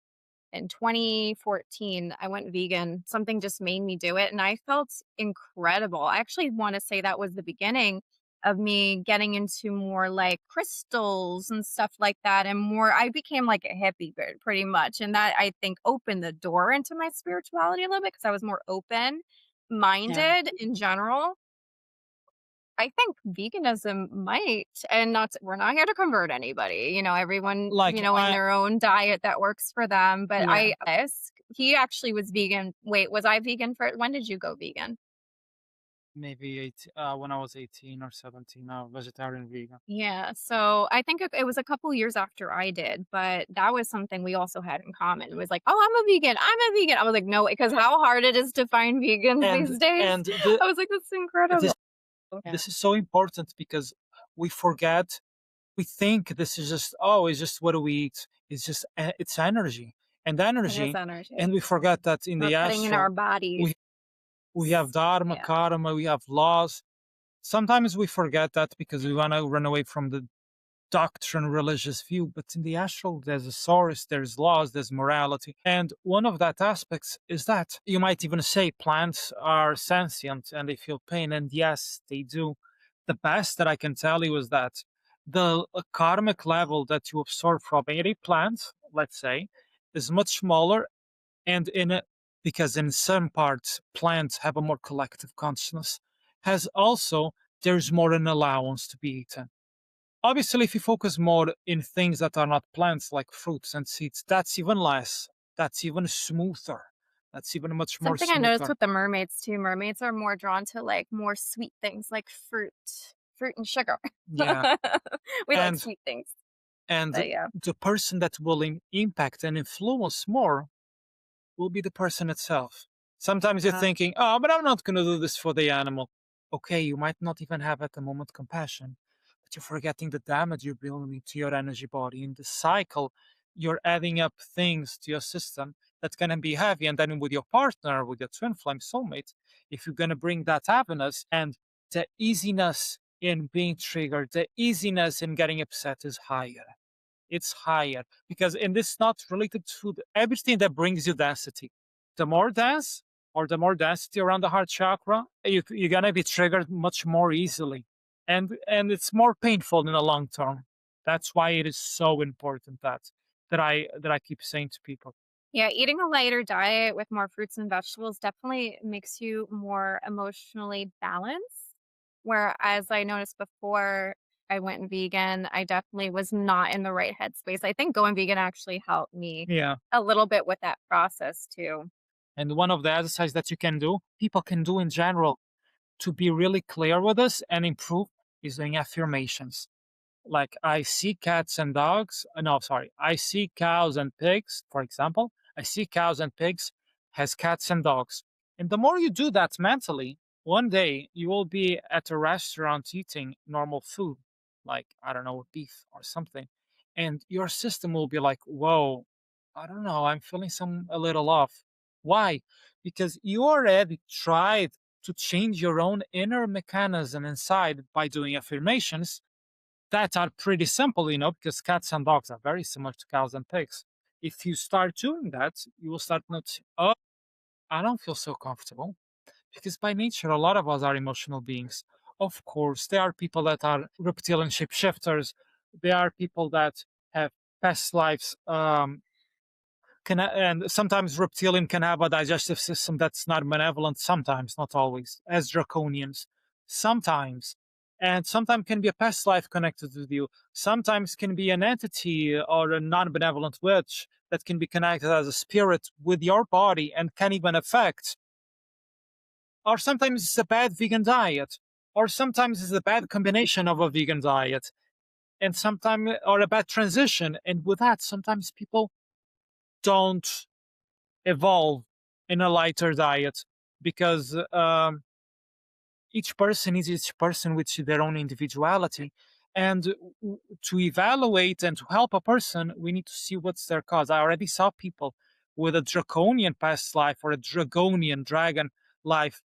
Speaker 2: in 2014. I went vegan. Something just made me do it, and I felt incredible. I actually want to say that was the beginning of me getting into more like crystals and stuff like that, and more I became like a hippie bird pretty much, and that I think opened the door into my spirituality a little bit because I was more open
Speaker 4: Yeah.
Speaker 2: minded in general. I think veganism might, and not we're not here to convert anybody. Everyone,
Speaker 3: like
Speaker 2: in
Speaker 3: I
Speaker 2: their own diet that works for them. But
Speaker 3: Yeah,
Speaker 2: he actually was vegan. Wait, was I vegan for when did you go vegan?
Speaker 3: maybe when I was 18 or 17, vegetarian vegan.
Speaker 2: Yeah, so I think it was a couple years after I did, but that was something we also had in common. It was like, "Oh, I'm a vegan. I'm a vegan." I was like, "No," because how hard it is to find vegans
Speaker 3: And
Speaker 2: these days.
Speaker 3: and the
Speaker 2: I was like, "That's incredible."
Speaker 3: this
Speaker 4: Yeah.
Speaker 3: this is so important because we forget, we think this is just, it's just what do we eat, it's just it's energy and
Speaker 2: It is
Speaker 3: energy. And
Speaker 2: energy.
Speaker 3: we forget that in
Speaker 2: We're
Speaker 3: the
Speaker 2: putting in our
Speaker 3: astral
Speaker 2: bodies.
Speaker 3: we have dharma,
Speaker 2: Yeah.
Speaker 3: karma, we have laws. Sometimes we forget that because we want to run away from the doctrine religious view, but in the astral there's a source, there's laws, there's morality. And one of that aspects is that you might even say plants are sentient and they feel pain, and yes, they do. The best that I can tell you is that the karmic level that you absorb from any plant, let's say, is much smaller. And because in some parts plants have a more collective consciousness, has also, there's more an allowance to be eaten. Obviously, if you focus more in things that are not plants, like fruits and seeds, that's even less. That's even smoother. That's even much more
Speaker 2: Something I noticed
Speaker 3: smoother.
Speaker 2: with the mermaids too, mermaids are more drawn to like more sweet things like fruit and sugar.
Speaker 3: Yeah.
Speaker 2: We like
Speaker 3: And
Speaker 2: sweet things.
Speaker 3: and
Speaker 2: But yeah.
Speaker 3: the person that will impact and influence more will be the person itself. Sometimes you're
Speaker 2: Uh,
Speaker 3: thinking, oh, but I'm not going to do this for the animal. Okay, you might not even have at the moment compassion, but you're forgetting the damage you're building to your energy body. In the cycle, you're adding up things to your system that's going to be heavy. And then with your partner, with your twin flame soulmate, if you're going to bring that happiness and the easiness in being triggered, the easiness in getting upset is higher. It's higher because, and this is not related to everything that brings you density. The more dense, or the more density around the heart chakra, you're gonna be triggered much more easily, and it's more painful in the long term. That's why it is so important that I keep saying to people.
Speaker 2: yeah, eating a lighter diet with more fruits and vegetables definitely makes you more emotionally balanced. Whereas I noticed before I went vegan, I definitely was not in the right headspace. I think going vegan actually helped me
Speaker 3: Yeah,
Speaker 2: a little bit with that process too.
Speaker 3: and one of the exercises that you can do, people can do in general, to be really clear with this and improve, is doing affirmations. Like, I see cats and dogs. No, sorry. I see cows and pigs, for example. I see cows and pigs has cats and dogs. And the more you do that mentally, one day you will be at a restaurant eating normal food, like, I don't know, beef or something. And your system will be like, whoa, I don't know, I'm feeling a little off. Why? Because you already tried to change your own inner mechanism inside by doing affirmations that are pretty simple, because cats and dogs are very similar to cows and pigs. If you start doing that, you will start noticing, oh, I don't feel so comfortable. Because by nature, a lot of us are emotional beings. Of course, there are people that are reptilian shapeshifters. There are people that have past lives, and sometimes reptilian can have a digestive system that's not benevolent, sometimes, not always, as draconians, sometimes. And sometimes can be a past life connected with you. Sometimes can be an entity or a non-benevolent witch that can be connected as a spirit with your body and can even affect. Or sometimes it's a bad vegan diet, or sometimes it's a bad combination of a vegan diet, and sometimes, or a bad transition. And with that, sometimes people don't evolve in a lighter diet because each person is each person with their own individuality. And to evaluate and to help a person, we need to see what's their cause. I already saw people with a draconian past life or a dragonian dragon life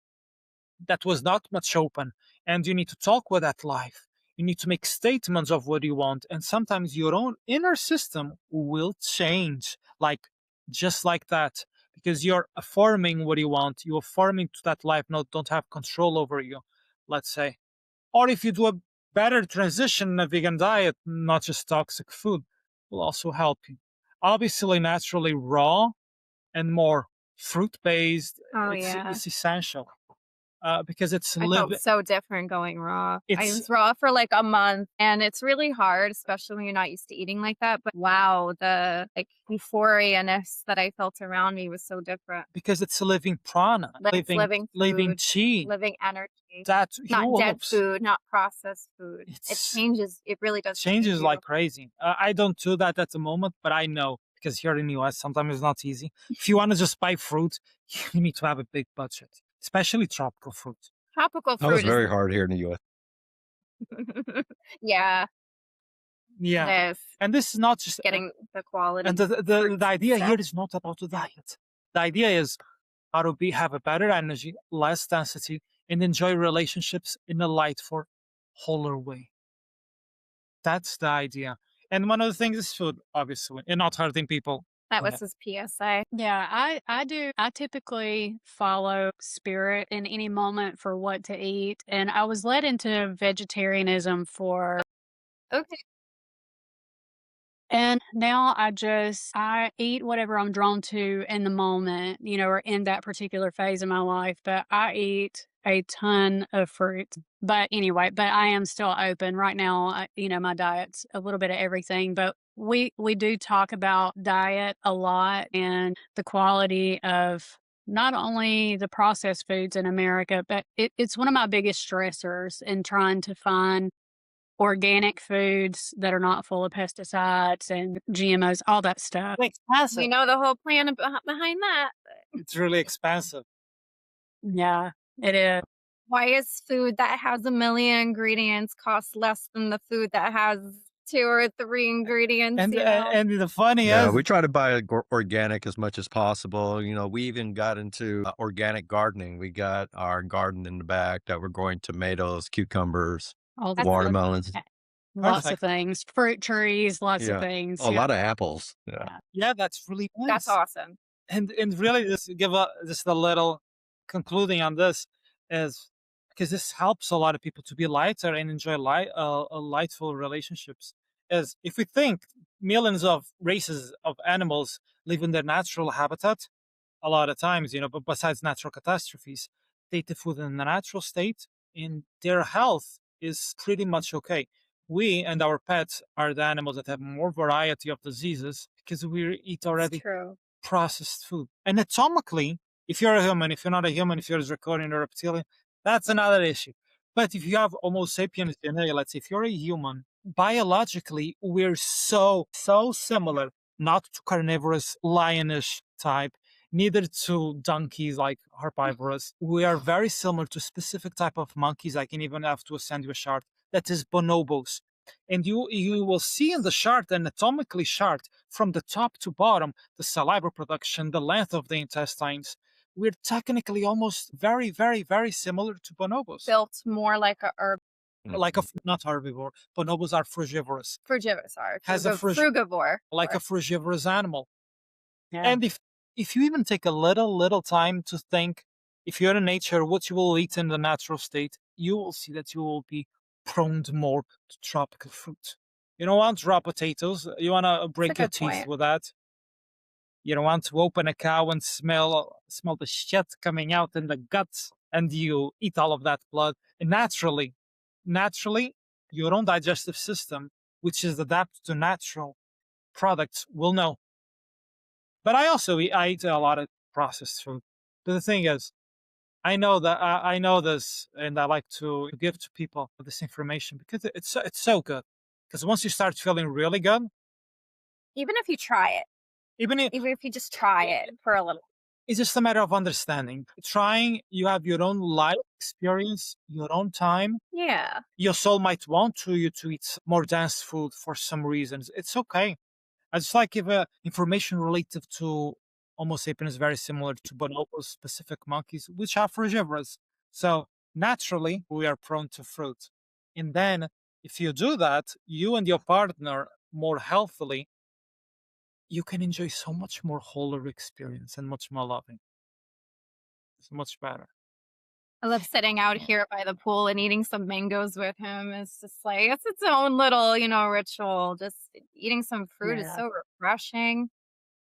Speaker 3: that was not much open, and you need to talk with that life. You need to make statements of what you want, and sometimes your own inner system will change, like just like that, because you're affirming what you want. You're affirming to that life don't have control over you, let's say. Or if you do a better transition in a vegan diet, not just toxic food, will also help you. Obviously, naturally raw and more fruit based,
Speaker 2: Oh, yeah.
Speaker 3: it's essential. Because it's
Speaker 2: I felt so different going raw. I
Speaker 3: It's
Speaker 2: was raw for like a month, and it's really hard, especially when you're not used to eating like that. But wow, the like euphoria-ness that I felt around me was so different.
Speaker 3: because it's a living prana,
Speaker 2: It's living
Speaker 3: living
Speaker 2: food,
Speaker 3: chi
Speaker 2: living energy,
Speaker 3: that
Speaker 2: not dead
Speaker 3: heals.
Speaker 2: food, not processed food. It
Speaker 3: It's
Speaker 2: changes. It really does change
Speaker 3: changes
Speaker 2: you.
Speaker 3: like crazy. I don't do that at the moment, but I know because here in the US sometimes it's not easy. If you want to just buy fruit, you need to have a big budget, especially tropical fruit.
Speaker 2: Tropical
Speaker 1: That was
Speaker 2: fruit is
Speaker 1: very hard here in the US.
Speaker 2: yeah,
Speaker 3: Yeah,
Speaker 2: this
Speaker 3: and this is not just
Speaker 2: getting the quality
Speaker 3: and the
Speaker 2: fruits
Speaker 3: idea
Speaker 2: and
Speaker 3: here
Speaker 2: stuff.
Speaker 3: is not about the diet. The idea is how to have a better energy, less density, and enjoy relationships in a lightful, wholer way. That's the idea. And one of the things is food, obviously, and not hurting people.
Speaker 2: That
Speaker 3: Go
Speaker 2: was
Speaker 3: ahead.
Speaker 2: his PSA.
Speaker 4: Yeah, I do. I typically follow spirit in any moment for what to eat. And I was led into vegetarianism for,
Speaker 2: Okay.
Speaker 4: and now I eat whatever I'm drawn to in the moment, or in that particular phase of my life. But I eat a ton of fruit. But anyway, but I am still open right now. My diet's a little bit of everything, but we do talk about diet a lot and the quality of not only the processed foods in America, but it's one of my biggest stressors in trying to find organic foods that are not full of pesticides and GMOs, all that stuff.
Speaker 3: It's expensive.
Speaker 2: You know the whole plan behind that.
Speaker 3: It's really expensive.
Speaker 4: Yeah, it is.
Speaker 2: Why is food that has a million ingredients cost less than the food that has 2 or 3 ingredients,
Speaker 3: And
Speaker 2: you know?
Speaker 3: and the funny
Speaker 1: Yeah,
Speaker 3: is,
Speaker 1: we try to buy organic as much as possible. We even got into organic gardening. We got our garden in the back that we're growing tomatoes, cucumbers,
Speaker 4: All the
Speaker 2: That's
Speaker 4: stuff.
Speaker 1: watermelons.
Speaker 4: Lots of
Speaker 3: perfect.
Speaker 4: things. Fruit trees, lots of
Speaker 1: Yeah,
Speaker 4: things.
Speaker 1: a
Speaker 4: Yeah.
Speaker 1: lot of apples. Yeah.
Speaker 4: Yeah.
Speaker 3: Yeah, that's really
Speaker 2: that's
Speaker 3: nice.
Speaker 2: awesome.
Speaker 3: And really, just give just a little concluding on this is because this helps a lot of people to be lighter and enjoy lightful relationships. Is if we think millions of races of animals live in their natural habitat, a lot of times, but besides natural catastrophes, they eat the food in the natural state, and their health is pretty much okay. We and our pets are the animals that have more variety of diseases because we eat
Speaker 2: It's
Speaker 3: already
Speaker 2: true.
Speaker 3: processed food. Anatomically, if you're a human, if you're not a human, if you're a draconian or reptilian, that's another issue. But if you have Homo sapiens DNA, let's say if you're a human, biologically, we're so similar, not to carnivorous lionish type, neither to donkeys like herbivorous. We are very similar to specific type of monkeys. I can even have to send you a chart that is bonobos. And you will see in the chart, anatomically chart, from the top to bottom, the saliva production, the length of the intestines. We're technically almost very, very, very similar to bonobos.
Speaker 2: Built more like a herb.
Speaker 3: like not herbivore. Bonobos are frugivorous.
Speaker 2: Frugivorous are.
Speaker 3: Has a
Speaker 2: frugivore.
Speaker 3: Like a frugivorous animal.
Speaker 4: Yeah.
Speaker 3: And if you even take a little time to think, if you're in nature, what you will eat in the natural state, you will see that you will be prone more to tropical fruit. You don't want raw potatoes. You want to break your teeth with that. You don't want to open a cow and smell the shit coming out in the guts, and you eat all of that blood. And naturally, your own digestive system, which is adapted to natural products, will know. But I eat a lot of processed food. But the thing is, I know that I know this, and I like to give to people this information because it's so good. Because once you start feeling really good,
Speaker 2: even if you try it, even if you just try it for a little,
Speaker 3: it's just a matter of understanding. Trying, you have your own life experience, your own time.
Speaker 2: Yeah,
Speaker 3: your soul might want you to eat more dense food for some reasons. It's okay. It's like if information related to Homo sapiens is very similar to bonobos, specific monkeys, which are frugivorous. So naturally, we are prone to fruit. And then if you do that, you and your partner more healthily, you can enjoy so much more wholer experience and much more loving. It's much better.
Speaker 2: I love sitting out here by the pool and eating some mangoes with him. It's just like, it's its own little, ritual. Just eating some fruit is so refreshing.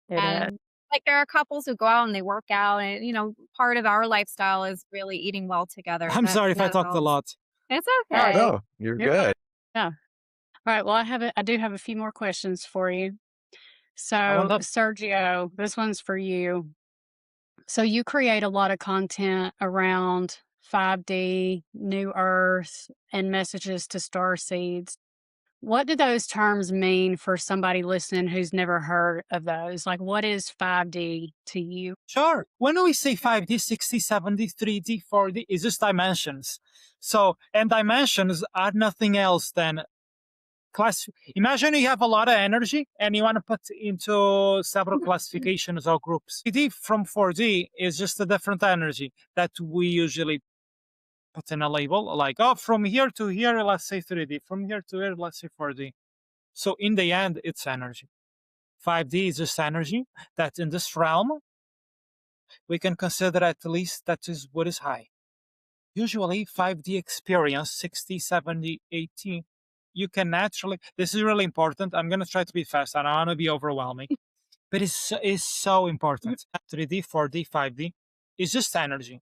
Speaker 2: And like there are couples who go out and they work out, and part of our lifestyle is really eating well together.
Speaker 3: I'm sorry if I talked a lot.
Speaker 2: It's okay.
Speaker 1: No, you're good.
Speaker 4: Yeah. All right. Well, I do have a few more questions for you. So, Sergio, this one's for you. So you create a lot of content around 5D, New Earth, and messages to Starseeds. What do those terms mean for somebody listening who's never heard of those? Like, what is 5D to you?
Speaker 3: Sure. When we say 5D, 60, 70, 3D, 4D, it's just dimensions. So, and dimensions are nothing else than Imagine you have a lot of energy and you want to put into several classifications or groups. 3D from 4D is just a different energy that we usually put in a label, like, from here to here, let's say 3D. From here to here, let's say 4D. So in the end, it's energy. 5D is just energy that in this realm, we can consider at least that is what is high. Usually 5D experience, 60, 70, 80, you can naturally, this is really important. I'm going to try to be fast. I don't want to be overwhelming, but it's so important. 3D, 4D, 5D is just energy.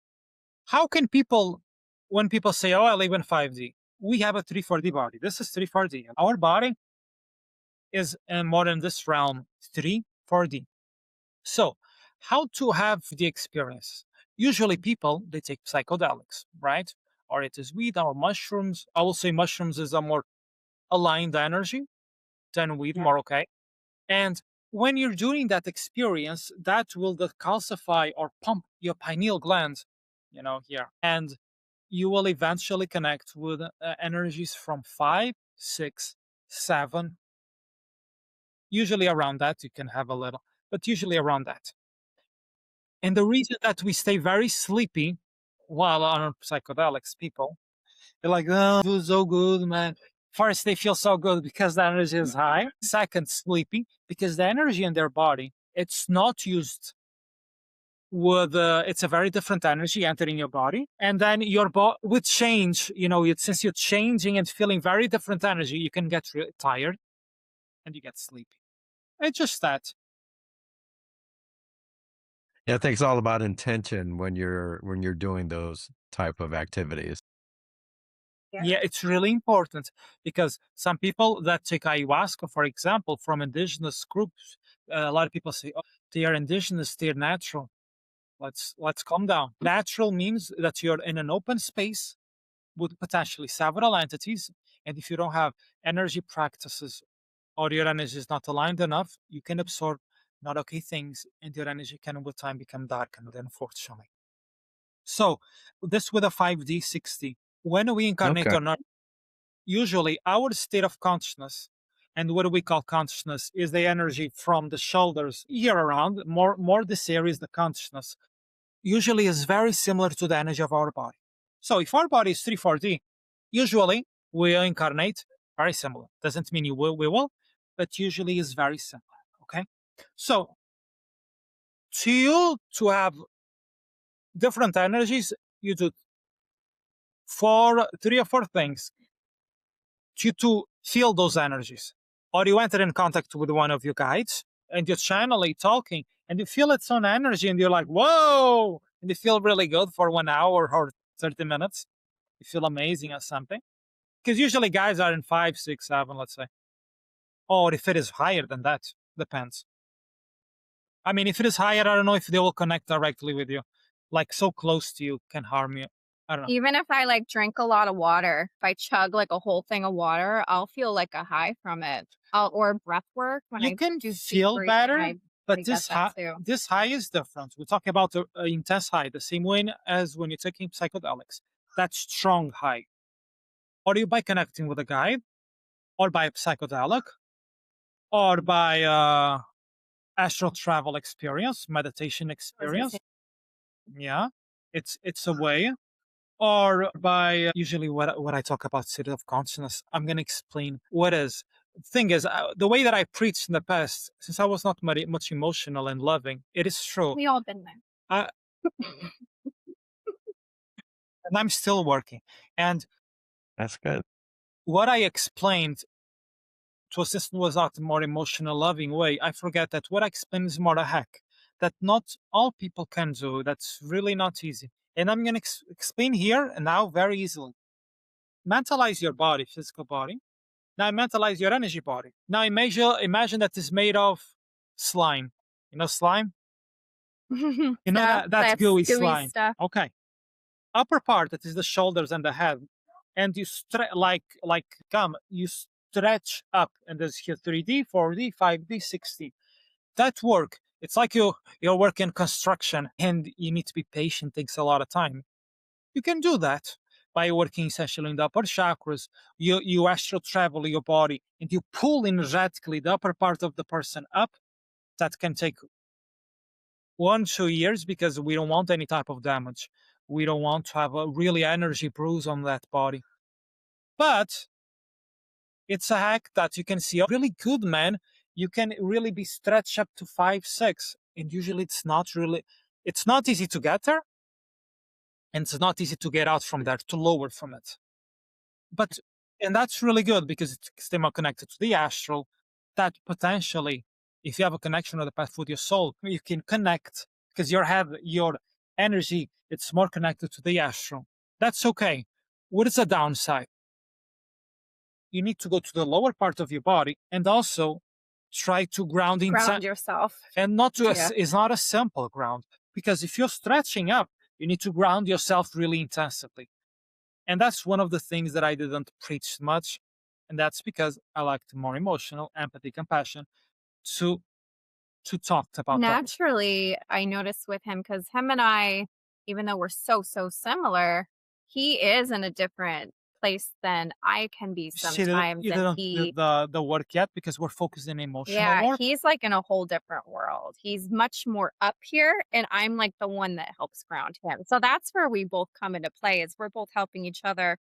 Speaker 3: How can people, when people say, I live in 5D, we have a 3-4D body. This is 3-4D. Our body is more in this realm, 3-4D. So how to have the experience? Usually people, they take psychedelics, right? Or it is weed or mushrooms. I will say mushrooms is a more aligned energy than weed, more okay. And when you're doing that experience, that will decalcify or pump your pineal gland, here. And you will eventually connect with energies from 5, 6, 7. Usually around that, you can have a little, but usually around that. And the reason that we stay very sleepy while on psychedelics, people, they're like, oh, it feels so good, man. First, they feel so good because the energy is high. Second, sleepy because the energy in their body, it's not used with, it's a very different energy entering your body. And then your body with change, since you're changing and feeling very different energy, you can get really tired and you get sleepy. It's just that.
Speaker 1: Yeah, I think it's all about intention when you're doing those type of activities.
Speaker 3: Yeah, it's really important because some people that take ayahuasca, for example, from indigenous groups, a lot of people say, oh, they are indigenous, they're natural. Let's calm down. Natural means that you're in an open space with potentially several entities. And if you don't have energy practices or your energy is not aligned enough, you can absorb not okay things and your energy can with time become darkened, unfortunately. So this with a 5D, 60. When we incarnate or not, usually our state of consciousness, and what we call consciousness is the energy from the shoulders here around, more this area is the consciousness, usually is very similar to the energy of our body. So if our body is 3-4D, usually we incarnate, very similar. Doesn't mean we will, but usually is very similar. Okay, so to have different energies, you do three or four things to feel those energies. Or you enter in contact with one of your guides and you're channeling, talking, and you feel its own energy, and you're like, whoa! And you feel really good for 1 hour or 30 minutes. You feel amazing or something. Because usually guys are in 5, 6, 7, let's say. Or if it is higher than that, depends. I mean, if it is higher, I don't know if they will connect directly with you. Like so close to you can harm you. I don't know.
Speaker 2: Even if I like drink a lot of water, if I chug like a whole thing of water, I'll feel like a high from it. Or breath work when
Speaker 3: You
Speaker 2: I
Speaker 3: can
Speaker 2: do deep
Speaker 3: feel
Speaker 2: breathing,
Speaker 3: better,
Speaker 2: I
Speaker 3: but
Speaker 2: get that too.
Speaker 3: this high is different. We're talking about an intense high, the same way as when you're taking psychedelics. That strong high. Or you by connecting with a guide, or by psychedelic, or by astral travel experience, meditation experience. Yeah, it's a way. Or by usually what I talk about state of consciousness, I'm going to explain what is. Thing is, the way that I preached in the past, since I was not much emotional and loving, it is true.
Speaker 2: We all been there.
Speaker 3: I, and I'm still working. And
Speaker 1: That's good.
Speaker 3: what I explained was not a more emotional, loving way. I forget that what I explained is more a hack that not all people can do. That's really not easy. And I'm going to explain here and now very easily. Mentalize your body, physical body. Now mentalize your energy body. Now imagine that it's made of slime. You know slime? You know that's gooey slime.
Speaker 2: Stuff.
Speaker 3: Okay. Upper part, that is the shoulders and the head, and you stretch like gum. You stretch up, and there's here 3D, 4D, 5D, 6D. That work. It's like you're working construction, and you need to be patient. Takes a lot of time. You can do that by working essentially in the upper chakras. You astral travel your body, and you pull energetically the upper part of the person up. That can take 1-2 years because we don't want any type of damage. We don't want to have a really energy bruise on that body. But it's a hack that you can see a really good man. You can really be stretched up to 5, 6. And usually it's not easy to get there. And it's not easy to get out from there, to lower from it. And that's really good because it's extremely connected to the astral, that potentially, if you have a connection with the path with your soul, you can connect because your energy, it's more connected to the astral. That's okay. What is the downside? You need to go to the lower part of your body and also try to ground
Speaker 2: yourself.
Speaker 3: And it's not a simple ground, because if you're stretching up, you need to ground yourself really intensively. And that's one of the things that I didn't preach much. And that's because I liked more emotional, empathy, compassion to talk about
Speaker 2: Naturally, I noticed with him, because him and I, even though we're so similar, he is in a different place than I can be sometimes.
Speaker 3: You didn't do the work yet because we're focused in emotional work.
Speaker 2: He's like in a whole different world. He's much more up here, and I'm like the one that helps ground him. So that's where we both come into play, is we're both helping each other,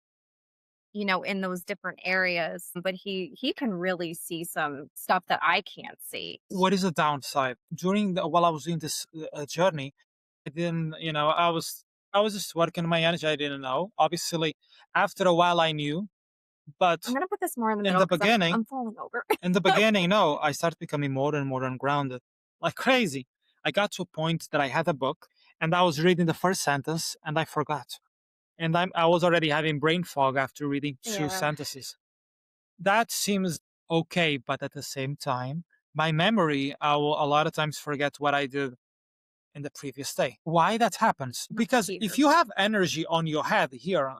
Speaker 2: in those different areas. But he can really see some stuff that I can't see.
Speaker 3: What is the downside? While I was doing this journey, I didn't, I was just working my energy. I didn't know. Obviously, after a while, I knew. But
Speaker 2: I'm gonna put this more in the middle.
Speaker 3: In the beginning,
Speaker 2: I'm falling over.
Speaker 3: in the beginning, no, I started becoming more and more ungrounded, like crazy. I got to a point that I had a book and I was reading the first sentence and I forgot. And I was already having brain fog after reading 2 sentences. That seems okay, but at the same time, my memory, I will a lot of times forget what I did in the previous day. Why that happens? Because if you have energy on your head here,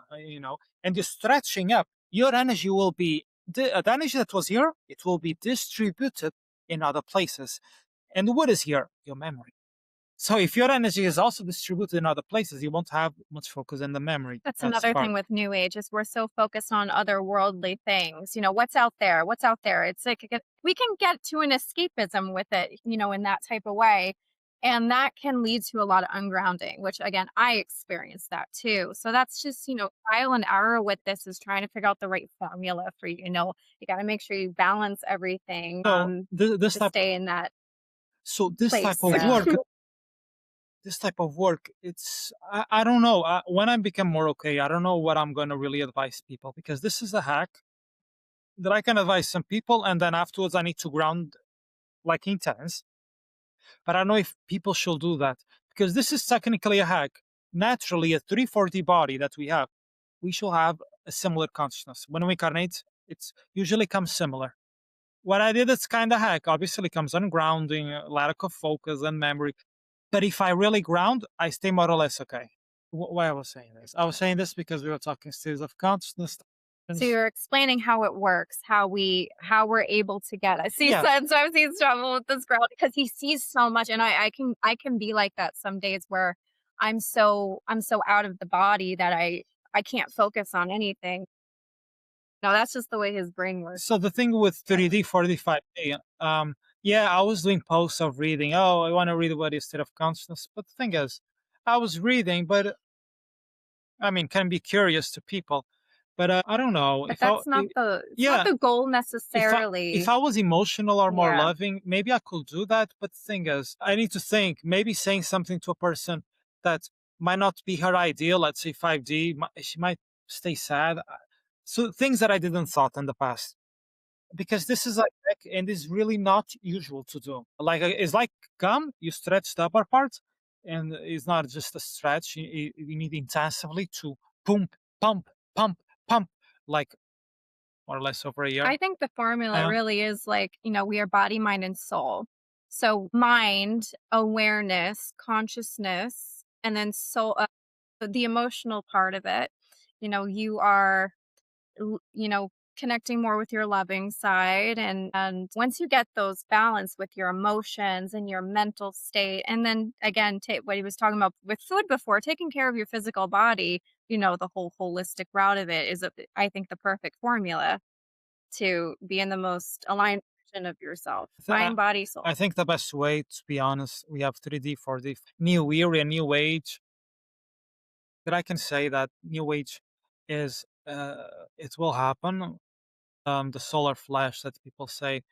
Speaker 3: and you're stretching up, your energy will be, the energy that was here, it will be distributed in other places. And what is here? Your memory. So if your energy is also distributed in other places, you won't have much focus in the memory.
Speaker 2: That's another thing with New Age, is we're so focused on otherworldly things. What's out there? What's out there? It's like we can get to an escapism with it, in that type of way. And that can lead to a lot of ungrounding, which again, I experienced that too. So that's just, trial and error with this is trying to figure out the right formula for you. You got to make sure you balance everything
Speaker 3: So this
Speaker 2: to
Speaker 3: type,
Speaker 2: stay in that
Speaker 3: so this type
Speaker 2: place.
Speaker 3: of
Speaker 4: Yeah.
Speaker 3: work, it's I don't know. When I become more okay, I don't know what I'm going to really advise people, because this is a hack that I can advise some people, and then afterwards I need to ground like intense. But I don't know if people should do that, because this is technically a hack. Naturally, a 340 body that we have, we should have a similar consciousness. When we incarnate, it's usually comes similar. What I did is kind of hack. Obviously, comes ungrounding, lack of focus and memory. But if I really ground, I stay more or less okay. Why I was saying this? I was saying this because we were talking states of consciousness.
Speaker 2: So you're explaining how it works, how we're able to get it. See,
Speaker 3: Yeah.
Speaker 2: sometimes he's trouble with this girl because he sees so much, and I can be like that some days where I'm so out of the body that I can't focus on anything. No, that's just the way his brain works.
Speaker 3: So the thing with 3D 45D, yeah, I was doing posts of reading. Oh, I want to read about the state of consciousness. But the thing is, I was reading, but I mean, can be curious to people. But I don't know
Speaker 2: But
Speaker 3: if I,
Speaker 2: that's not the it's
Speaker 3: yeah,
Speaker 2: not the goal
Speaker 3: if
Speaker 2: necessarily.
Speaker 3: I was emotional or more
Speaker 2: Yeah.
Speaker 3: loving, maybe I could do that. But the thing is, I need to think. Maybe saying something to a person that might not be her ideal, let's say 5D, she might stay sad. So things that I didn't thought in the past, because this is like, and is really not usual to do. Like it's like gum, you stretch the upper part, and it's not just a stretch. You need intensively to pump, pump, pump, pump, like more or less over a year.
Speaker 2: I think the formula
Speaker 3: Yeah.
Speaker 2: really is like, we are body, mind, and soul. So mind, awareness, consciousness, and then soul, the emotional part of it. You are, connecting more with your loving side. And once you get those balance with your emotions and your mental state, and then again, what he was talking about with food before, taking care of your physical body, the whole holistic route of it is, I think, the perfect formula to be in the most aligned version of yourself. Mind, body, soul.
Speaker 3: I think the best way, to be honest, we have 3D, 4D, New Era, New Age. That I can say that New Age is, it will happen. The solar flash that people say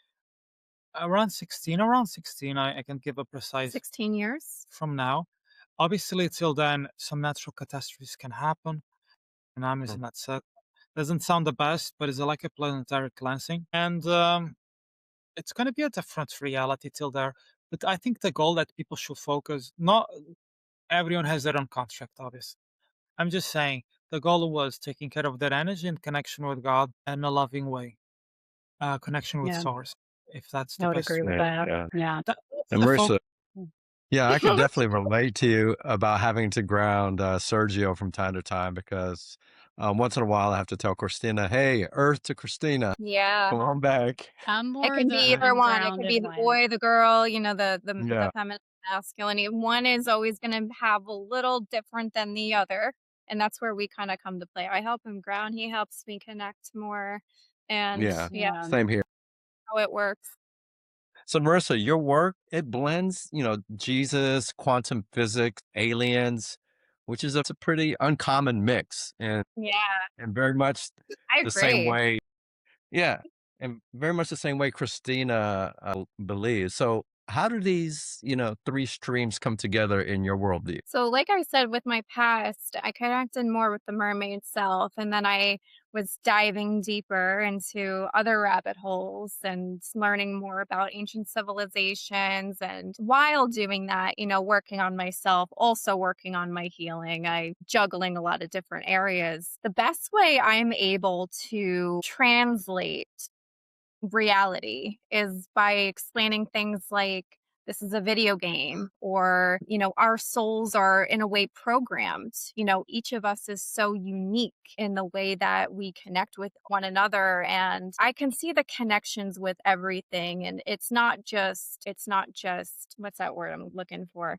Speaker 3: around 16, I can give a precise
Speaker 2: 16 years.
Speaker 3: from now. Obviously, till then, some natural catastrophes can happen, and I'm in that circle. Doesn't sound the best, but it's like a planetary cleansing, and it's going to be a different reality till there. But I think the goal that people should focus. Not everyone has their own construct, obviously. I'm just saying the goal was taking care of their energy and connection with God in a loving way, connection with
Speaker 4: Yeah.
Speaker 3: source. If that's
Speaker 4: I
Speaker 3: the
Speaker 4: would
Speaker 3: best
Speaker 4: agree with
Speaker 3: way.
Speaker 4: that.
Speaker 1: Yeah.
Speaker 4: Yeah.
Speaker 3: That's
Speaker 1: And
Speaker 3: the
Speaker 1: Marissa,
Speaker 4: Mm.
Speaker 1: yeah, I could definitely relate to you about having to ground Sergio from time to time because once in a while I have to tell Christina, "Hey, Earth to Christina,
Speaker 2: Yeah.
Speaker 1: come on back."
Speaker 4: I'm
Speaker 2: It
Speaker 4: more
Speaker 2: can
Speaker 4: the
Speaker 2: be either one. It could be
Speaker 4: ungrounded
Speaker 2: the
Speaker 4: one.
Speaker 2: boy, the girl, the
Speaker 1: Yeah,
Speaker 2: feminine, masculine. One is always going to have a little different than the other. And that's where we kind of come to play. I help him ground. He helps me connect more. And
Speaker 1: yeah,
Speaker 2: yeah,
Speaker 4: Yeah.
Speaker 1: same here.
Speaker 2: how it works.
Speaker 1: So Marissa, your work, it blends, Jesus, quantum physics, aliens, which is a pretty uncommon mix
Speaker 2: Yeah,
Speaker 1: and very much
Speaker 2: I
Speaker 1: the same
Speaker 2: agree.
Speaker 1: way. Yeah, and very much the same way Christina believes. So how do these, three streams come together in your worldview?
Speaker 2: So, like I said, with my past, I connected more with the mermaid self, and then I was diving deeper into other rabbit holes and learning more about ancient civilizations. And while doing that, working on myself, also working on my healing, I juggling a lot of different areas. The best way I'm able to translate reality is by explaining things like this is a video game, or our souls are in a way programmed. Each of us is so unique in the way that we connect with one another, and I can see the connections with everything. And it's not just what's that word I'm looking for.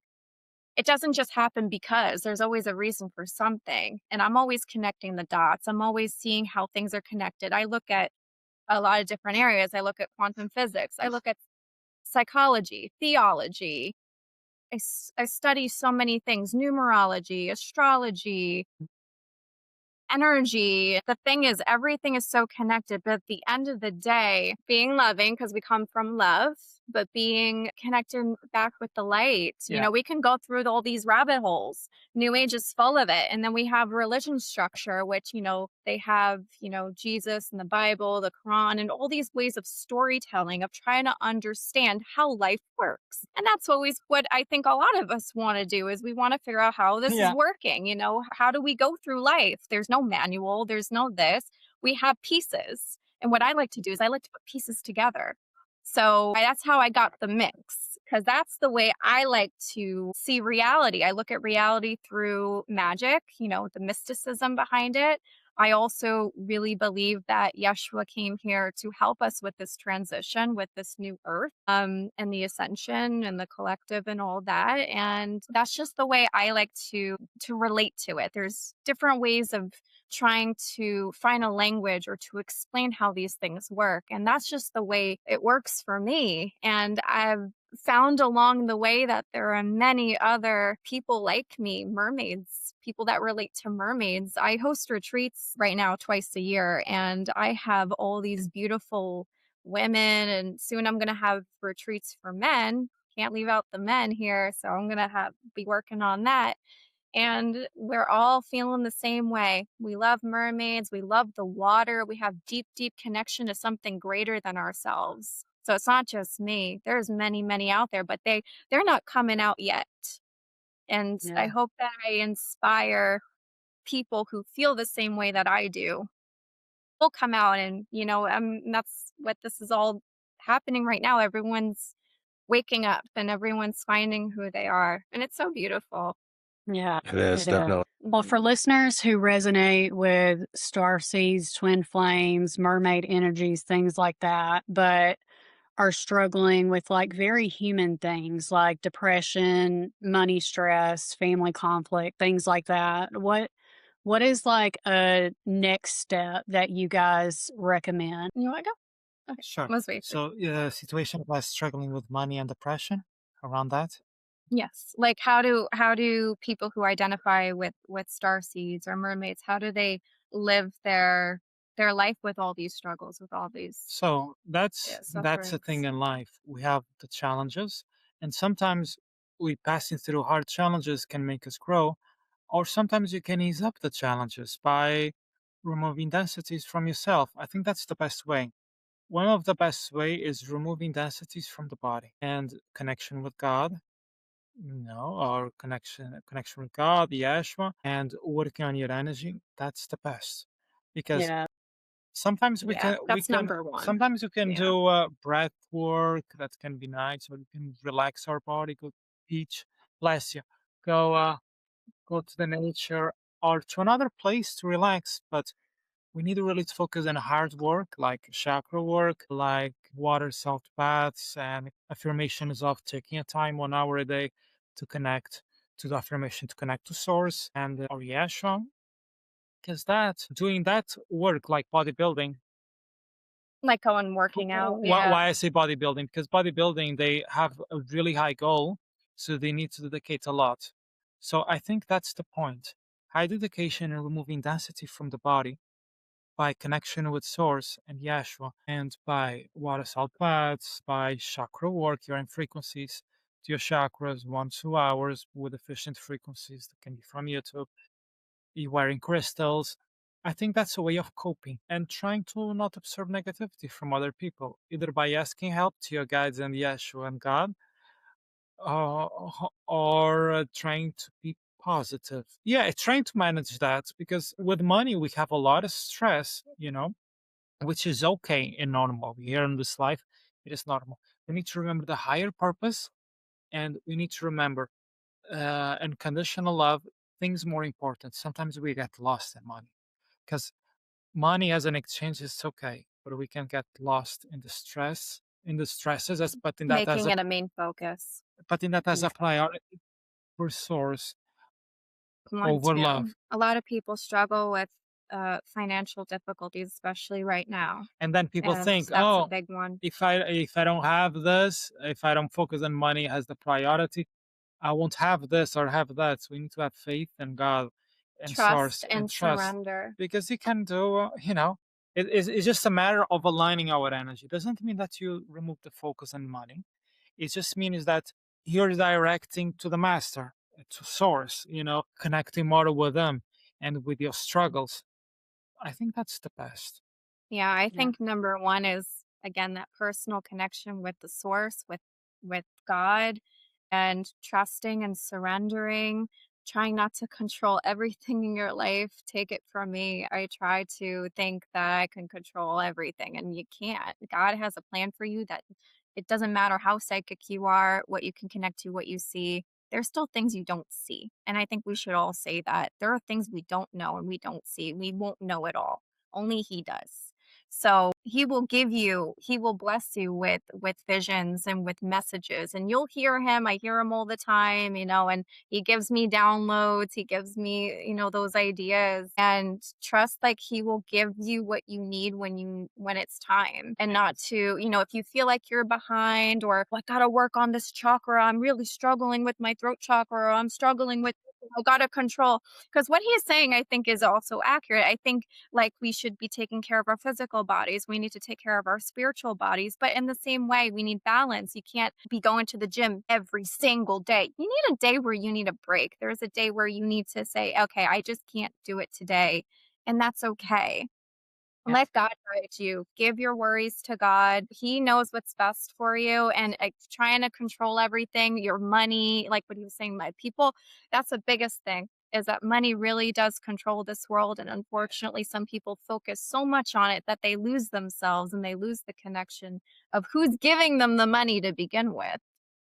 Speaker 2: It doesn't just happen because there's always a reason for something, and I'm always connecting the dots. I'm always seeing how things are connected. I look at a lot of different areas. I look at quantum physics. I look at psychology, theology. I study so many things, numerology, astrology, energy. The thing is, everything is so connected, but at the end of the day, being loving, because we come from love, but being connected back with the light. You
Speaker 3: Yeah.
Speaker 2: know, we can go through all these rabbit holes. New Age is full of it. And then we have religion structure, which, you know, they have, you know, Jesus and the Bible, the Quran, and all these ways of storytelling, of trying to understand how life works. And that's always what I think a lot of us want to do, is we want to figure out how this
Speaker 3: Yeah.
Speaker 2: is working. You know, how do we go through life? There's no manual, there's no this. We have pieces. And what I like to do is I like to put pieces together. So that's how I got the mix, because that's the way I like to see reality. I look at reality through magic, you know, the mysticism behind it. I also really believe that Yeshua came here to help us with this transition, with this new earth, and the ascension and the collective and all that. And that's just the way I like to relate to it. There's different ways of trying to find a language or to explain how these things work. And that's just the way it works for me. And I've found along the way that there are many other people like me, mermaids, people that relate to mermaids. I host retreats right now twice a year, and I have all these beautiful women, and soon I'm going to have retreats for men. Can't leave out the men here, so I'm going to be working on that. And we're all feeling the same way. We love mermaids. We love the water. We have deep, deep connection to something greater than ourselves. So it's not just me. There's many, many out there, but they're not coming out yet. And I
Speaker 4: Yeah.
Speaker 2: hope that I inspire people who feel the same way that I do. Will come out, and you know, that's what this is all happening right now. Everyone's waking up and everyone's finding who they are, and it's so beautiful.
Speaker 4: Yeah,
Speaker 1: It is
Speaker 4: it is.
Speaker 1: definitely.
Speaker 4: Well, for listeners who resonate with star seeds, twin flames, mermaid energies, things like that, but are struggling with like very human things like depression, money stress, family conflict, things like that. What is like a next step that you guys recommend?
Speaker 2: You want to go? Okay,
Speaker 3: Sure.
Speaker 2: let's wait.
Speaker 3: So, situation about struggling with money and depression around that.
Speaker 2: Yes. Like how do people who identify with star seeds or mermaids, how do they live their life with all these struggles, with all these
Speaker 3: So that's the thing
Speaker 2: sufferings?
Speaker 3: in life. We have the challenges, and sometimes we passing through hard challenges can make us grow, or sometimes you can ease up the challenges by removing densities from yourself. I think that's the best way. One of the best way is removing densities from the body and connection with God, or connection with God, the Yeshua, and working on your energy. That's the best, because
Speaker 4: Yeah.
Speaker 3: sometimes
Speaker 2: Yeah, that's number one.
Speaker 3: sometimes we can
Speaker 2: Yeah.
Speaker 3: do breath work that can be nice, or we can relax our body, go to the beach, bless you, go go to the nature or to another place to relax. But we need to really focus on hard work like chakra work, like water salt baths and affirmations of taking a time 1 hour a day to connect to the affirmation, to connect to source and our Yeshua. Because that doing that work like bodybuilding.
Speaker 2: Like going working out.
Speaker 3: Why,
Speaker 2: Yeah.
Speaker 3: why I say bodybuilding? Because bodybuilding, they have a really high goal, so they need to dedicate a lot. So I think that's the point. High dedication and removing density from the body by connection with Source and Yeshua, and by water salt baths, by chakra work, hearing frequencies to your chakras 1 2 hours with efficient frequencies that can be from YouTube, you wearing crystals. I think that's a way of coping and trying to not absorb negativity from other people, either by asking help to your guides and Yeshua and God, or trying to be positive. Yeah, trying to manage that, because with money we have a lot of stress, which is okay and normal. Here in this life, it is normal. We need to remember the higher purpose, and we need to remember unconditional love, things more important. Sometimes we get lost in money, because money as an exchange is okay, but we can get lost in the stress, in the stresses, as
Speaker 2: Making it a main focus.
Speaker 3: putting that as
Speaker 4: Yeah.
Speaker 3: a priority for source
Speaker 2: One,
Speaker 3: over
Speaker 2: too.
Speaker 3: love.
Speaker 2: A lot of people struggle with financial difficulties, especially right now.
Speaker 3: And then people
Speaker 2: And
Speaker 3: think,
Speaker 2: that's a
Speaker 3: oh,
Speaker 2: big one.
Speaker 3: if I don't have this, if I don't focus on money as the priority, I won't have this or have that. So we need to have faith in God and source
Speaker 2: Trust
Speaker 3: and
Speaker 2: and
Speaker 3: trust,
Speaker 2: surrender.
Speaker 3: because He can do, it's just a matter of aligning our energy. It doesn't mean that you remove the focus on money. It just means that you're directing to the master, to source, connecting more with them and with your struggles. I think that's the best.
Speaker 2: Yeah, I
Speaker 4: Yeah.
Speaker 2: think number one is again that personal connection with the source, with God, and trusting and surrendering, trying not to control everything in your life. Take it from me. I try to think that I can control everything, and you can't. God has a plan for you that it doesn't matter how psychic you are, what you can connect to, what you see. There's still things you don't see. And I think we should all say that. There are things we don't know and we don't see. We won't know it all. Only He does. So he will bless you with visions and with messages, and you'll hear him. I hear him all the time, and he gives me downloads. He gives me, those ideas, and trust like he will give you what you need when it's time, and not to, if you feel like you're behind or I got to work on this chakra. I'm really struggling with my throat chakra. Or I'm struggling with I got to control, because what he's saying I think is also accurate. I think like we should be taking care of our physical bodies. We need to take care of our spiritual bodies. But in the same way, we need balance. You can't be going to the gym every single day. You need a day where you need a break. There's a day where you need to say, okay, I just can't do it today. And that's okay.
Speaker 4: Yeah.
Speaker 2: Let God guide you. Give your worries to God. He knows what's best for you. And trying to control everything, your money, like what he was saying, my people, that's the biggest thing, is that money really does control this world. And unfortunately, some people focus so much on it that they lose themselves and they lose the connection of who's giving them the money to begin with.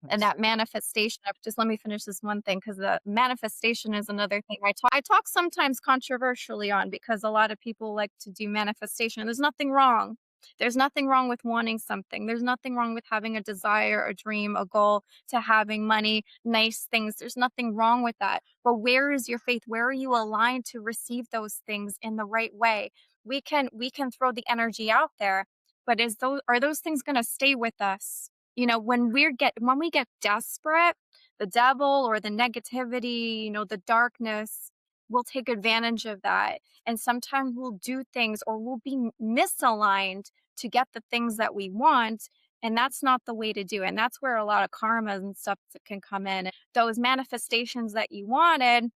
Speaker 2: And that manifestation of, just let me finish this one thing, because the manifestation is another thing I talk sometimes controversially on, because a lot of people like to do manifestation. There's nothing wrong. There's nothing wrong with wanting something. There's nothing wrong with having a desire, a dream, a goal, to having money, nice things. There's nothing wrong with that. But where is your faith? Where are you aligned to receive those things in the right way? We can throw the energy out there, but are those things going to stay with us? When we get desperate, the devil or the negativity, the darkness will take advantage of that. And sometimes we'll do things, or we'll be misaligned to get the things that we want. And that's not the way to do it. And that's where a lot of karma and stuff can come in. Those manifestations that you wanted,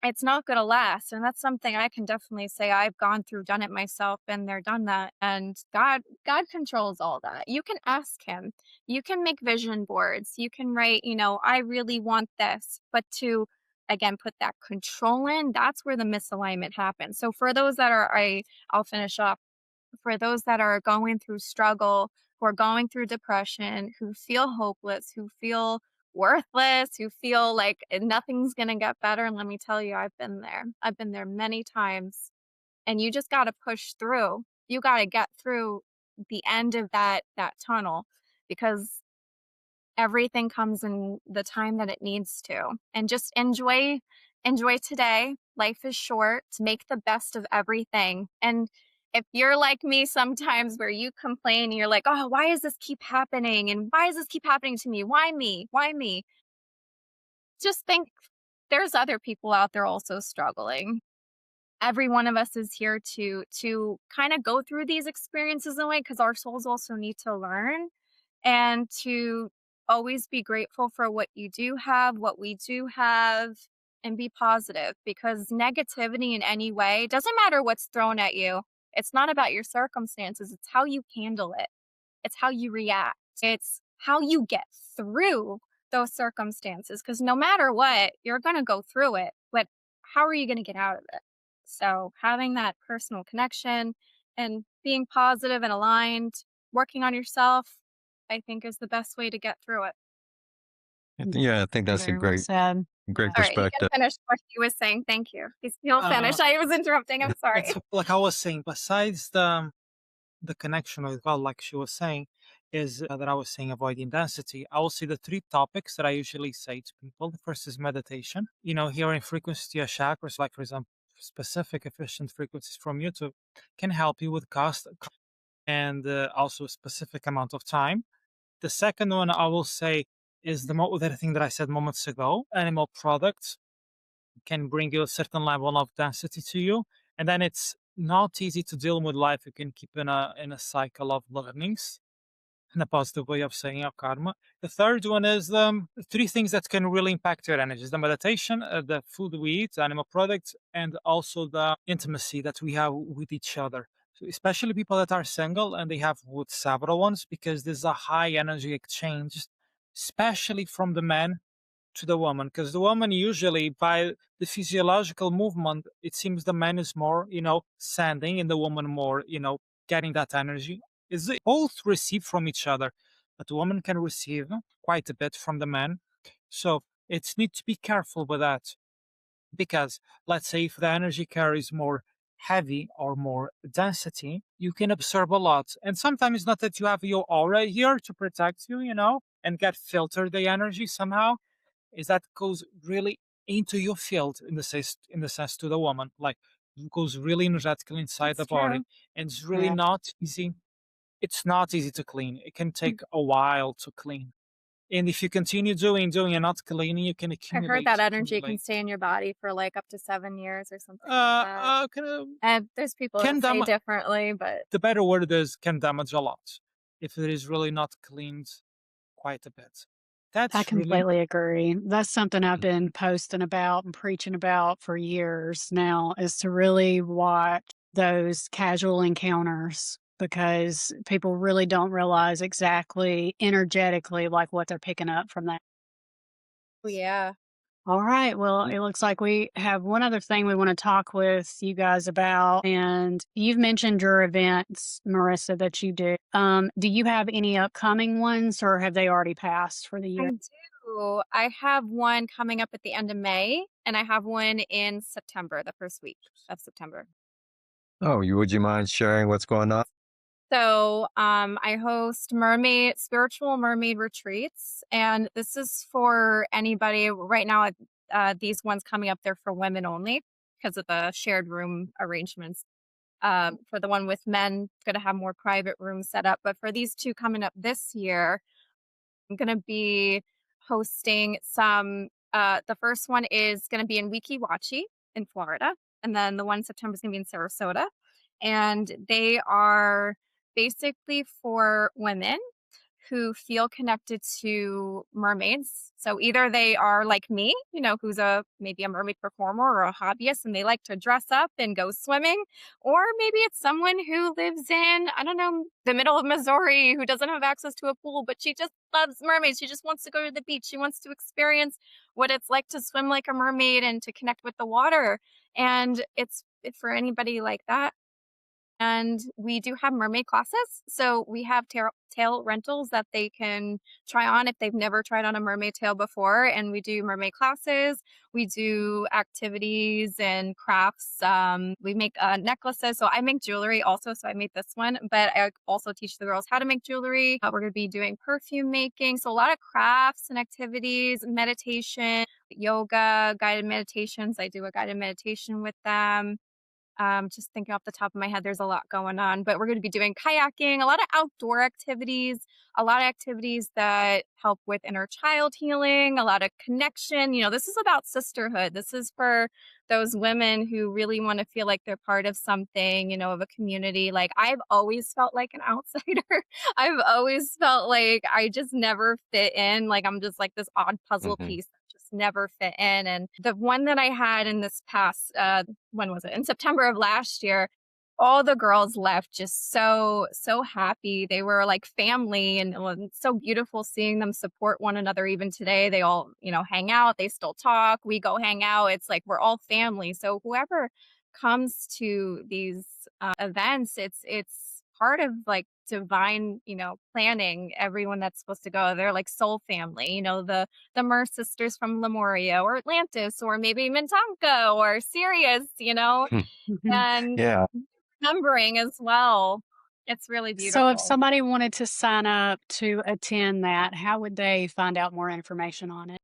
Speaker 2: it's not gonna last, and that's something I can definitely say I've gone through, done it myself, been there, done that, and God controls all that. You can ask him. You can make vision boards. You can write, "I really want this," but to, again, put that control in, that's where the misalignment happens. So for those that I'll finish up. For those that are going through struggle, who are going through depression, who feel hopeless, who feel worthless, who feel like nothing's going to get better. And let me tell you, I've been there. I've been there many times. And you just got to push through. You got to get through the end of that tunnel, because everything comes in the time that it needs to. And just enjoy today. Life is short. Make the best of everything. And if you're like me sometimes, where you complain, you're like, "Oh, why does this keep happening? And why does this keep happening to me? Why me? Why me?" Just think, there's other people out there also struggling. Every one of us is here to kind of go through these experiences in a way, because our souls also need to learn, and to always be grateful for what you do have, what we do have, and be positive, because negativity in any way, doesn't matter what's thrown at you. It's not about your circumstances, it's how you handle it. It's how you react. It's how you get through those circumstances, because no matter what, you're going to go through it. But how are you going to get out of it? So having that personal connection and being positive and aligned, working on yourself, I think is the best way to get through it.
Speaker 1: Yeah, I think that's a
Speaker 4: Very well
Speaker 1: great
Speaker 4: said.
Speaker 1: great
Speaker 2: All right, he can
Speaker 1: perspective.
Speaker 2: finish what he was saying. Thank you. He'll finish. I was interrupting. I'm sorry.
Speaker 3: It's like I was saying, besides the connection with God, like she was saying, is that I was saying avoiding density. I will say the three topics that I usually say to people. The first is meditation. Hearing frequency of chakras, like for example, specific efficient frequencies from YouTube, can help you with cost and also a specific amount of time. The second one I will say is that thing that I said moments ago. Animal products can bring you a certain level of density to you, and then it's not easy to deal with life. You can keep in a cycle of learnings, in a positive way of saying of karma. The third one is three things that can really impact your energies: the meditation, the food we eat, animal products, and also the intimacy that we have with each other. So especially people that are single and they have with several ones, because there's a high energy exchange, especially from the man to the woman, because the woman usually, by the physiological movement, it seems the man is more, sending, and the woman more, getting that energy. Is they both receive from each other, but the woman can receive quite a bit from the man. So it's need to be careful with that, because let's say if the energy carries more heavy or more density, you can absorb a lot. And sometimes it's not that you have your aura here to protect you, and get filter the energy somehow, is that goes really into your field, in the sense to the woman, like it goes really energetically inside the
Speaker 2: That's
Speaker 3: body,
Speaker 2: true.
Speaker 3: and it's really
Speaker 2: Yeah.
Speaker 3: not easy. It's not easy to clean. It can take a while to clean, and if you continue doing and not cleaning, you can
Speaker 2: I heard that energy can
Speaker 3: accumulate.
Speaker 2: stay in your body for like up to 7 years or something like that.
Speaker 3: Kind of
Speaker 2: And there's people
Speaker 3: can
Speaker 2: that say
Speaker 3: damage.
Speaker 2: differently, but
Speaker 3: The better word is can damage a lot if it is really not cleaned quite a bit.
Speaker 4: I
Speaker 3: That's really.
Speaker 4: completely agree. That's something I've been posting about and preaching about for years now, is to really watch those casual encounters, because people really don't realize exactly energetically like what they're picking up from that.
Speaker 2: yeah.
Speaker 4: All right. Well, it looks like we have one other thing we want to talk with you guys about. And you've mentioned your events, Marissa, that you do. Do you have any upcoming ones, or have they already passed for the
Speaker 2: I
Speaker 4: year?
Speaker 2: do. I have one coming up at the end of May, and I have one in September, the first week of September.
Speaker 1: Oh, would you mind sharing what's going on?
Speaker 2: So, I host spiritual mermaid retreats, and this is for anybody. Right now, these ones coming up, they're for women only because of the shared room arrangements. For the one with men, going to have more private rooms set up. But for these two coming up this year, I'm going to be hosting some. The first one is going to be in Weeki Wachee in Florida. And then the one in September is going to be in Sarasota. And they are basically for women who feel connected to mermaids. So either they are like me, who's maybe a mermaid performer or a hobbyist and they like to dress up and go swimming, or maybe it's someone who lives in, I don't know, the middle of Missouri who doesn't have access to a pool, but she just loves mermaids. She just wants to go to the beach. She wants to experience what it's like to swim like a mermaid and to connect with the water. And it's for anybody like that. And we do have mermaid classes. So we have tail rentals that they can try on if they've never tried on a mermaid tail before. And we do mermaid classes. We do activities and crafts. We make necklaces. So I make jewelry also. So I made this one, but I also teach the girls how to make jewelry. We're going to be doing perfume making. So a lot of crafts and activities, meditation, yoga, guided meditations. I do a guided meditation with them. Just thinking off the top of my head, there's a lot going on, but we're going to be doing kayaking, a lot of outdoor activities, a lot of activities that help with inner child healing, a lot of connection. This is about sisterhood. This is for those women who really want to feel like they're part of something, of a community. Like I've always felt like an outsider. I've always felt like I just never fit in. Like I'm just like this odd puzzle
Speaker 1: Mhm.
Speaker 2: piece just never fit in. And the one that I had in this past, when was it? In September of last year, all the girls left just so happy. They were like family, and it was so beautiful seeing them support one another. Even today, they all, hang out. They still talk. We go hang out. It's like we're all family. So whoever comes to these events, it's part of like divine, planning. Everyone that's supposed to go, they're like soul family. The Mer sisters from Lemuria or Atlantis or maybe Mintanka or Sirius,
Speaker 4: Mhm.
Speaker 2: and
Speaker 1: Yeah.
Speaker 2: numbering as well. It's really
Speaker 4: So, if
Speaker 2: beautiful.
Speaker 4: somebody wanted to sign up to attend that, how would they find out more information on it?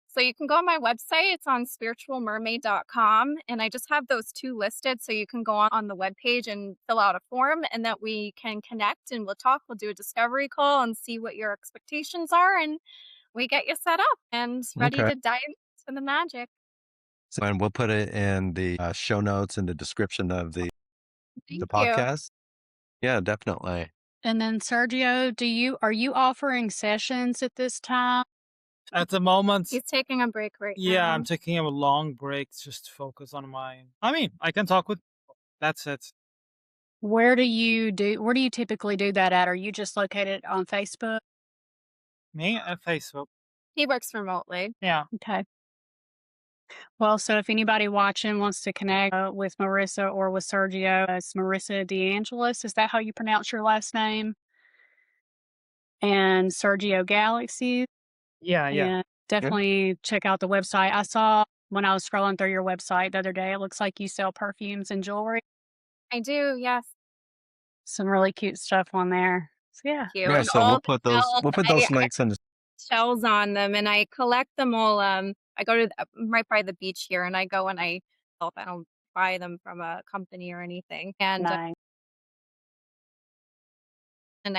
Speaker 2: So you can go on my website. It's on spiritualmermaid.com. And I just have those two listed. So you can go on the webpage and fill out a form and that we can connect and we'll talk. We'll do a discovery call and see what your expectations are. And we get you set up and ready
Speaker 1: Okay.
Speaker 2: to dive into the magic.
Speaker 1: So, and we'll put it in the show notes in the description of the
Speaker 2: Thank you.
Speaker 1: podcast. Yeah, definitely.
Speaker 4: And then Sergio, are you offering sessions at this time?
Speaker 3: At the moment,
Speaker 2: He's taking a break right
Speaker 3: yeah,
Speaker 2: now.
Speaker 3: I'm taking a long break just to focus on mine. I mean, I can talk with. That's it.
Speaker 4: Where do you typically do that at? Are you just located on Facebook?
Speaker 3: Me and Facebook.
Speaker 2: He works remotely.
Speaker 3: Yeah.
Speaker 4: Okay. Well, so if anybody watching wants to connect with Marisa or with Sergio, it's Marisa DeAngelis. Is that how you pronounce your last name? And Sergio Galaxies.
Speaker 3: Yeah.
Speaker 4: Yeah,
Speaker 1: Yeah.
Speaker 4: definitely check out the website. I saw when I was scrolling through your website the other day, it looks like you sell perfumes and jewelry.
Speaker 2: I do, yes.
Speaker 4: Some really cute stuff on there. So yeah.
Speaker 2: Thank you.
Speaker 1: Yeah.
Speaker 2: And
Speaker 1: So
Speaker 2: all
Speaker 1: we'll
Speaker 2: the
Speaker 1: put those
Speaker 2: shells,
Speaker 1: we'll put those links in the
Speaker 2: shells on them, and I collect them all. I go to right by the beach here, and I go and I don't buy them from a company or anything.
Speaker 4: Nice.
Speaker 2: And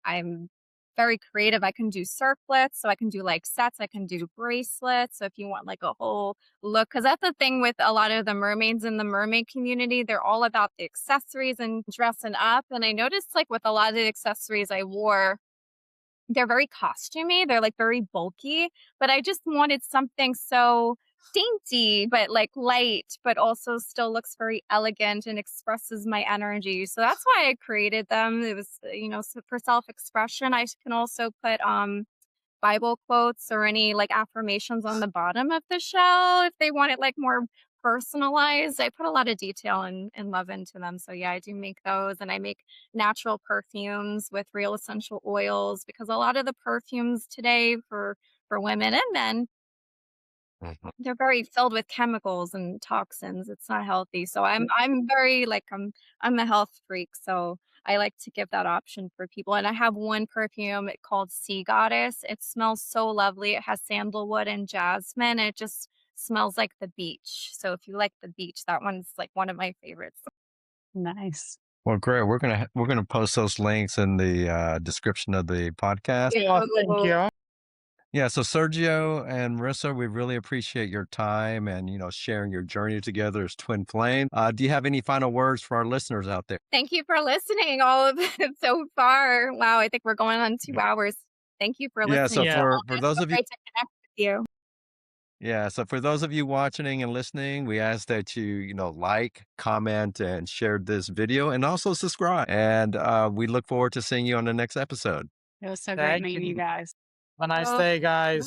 Speaker 2: I'm very creative. I can do circlets, so I can do like sets, I can do bracelets. So if you want like a whole look, because that's the thing with a lot of the mermaids in the mermaid community, they're all about the accessories and dressing up. And I noticed like with a lot of the accessories I wore, they're very costumey, they're, like, very bulky, but I just wanted something so dainty, but, like, light, but also still looks very elegant and expresses my energy, so that's why I created them. It was, for self-expression. I can also put, Bible quotes or any like affirmations on the bottom of the shell if they want it like more personalized. I put a lot of detail and love into them. So yeah, I do make those, and I make natural perfumes with real essential oils because a lot of the perfumes today for women and men,
Speaker 1: Mhm.
Speaker 2: they're very filled with chemicals and toxins. It's not healthy. So I'm very like I'm a health freak. So I like to give that option for people. And I have one perfume called Sea Goddess. It smells so lovely. It has sandalwood and jasmine. It just smells like the beach. So if you like the beach, that one's like one of my favorites.
Speaker 4: Nice.
Speaker 1: Well, great. We're gonna post those links in the description of the podcast.
Speaker 3: Yeah. Thank you.
Speaker 1: Yeah. So Sergio and Marissa, we really appreciate your time and sharing your journey together as twin flame. Do you have any final words for our listeners out there?
Speaker 2: Thank you for listening all of it so far. Wow, I think we're going on 2 hours. Thank you for
Speaker 1: Yeah. So
Speaker 2: listening.
Speaker 3: Yeah.
Speaker 1: for
Speaker 2: It's
Speaker 1: those
Speaker 2: so
Speaker 1: of you,
Speaker 2: great to connect with you.
Speaker 1: yeah. So for those of you watching and listening, we ask that you like, comment, and share this video, and also subscribe. And we look forward to seeing you on the next episode.
Speaker 4: It was so great
Speaker 3: Thank
Speaker 4: meeting you
Speaker 3: you.
Speaker 4: guys.
Speaker 3: Have a nice
Speaker 2: So
Speaker 3: day, guys.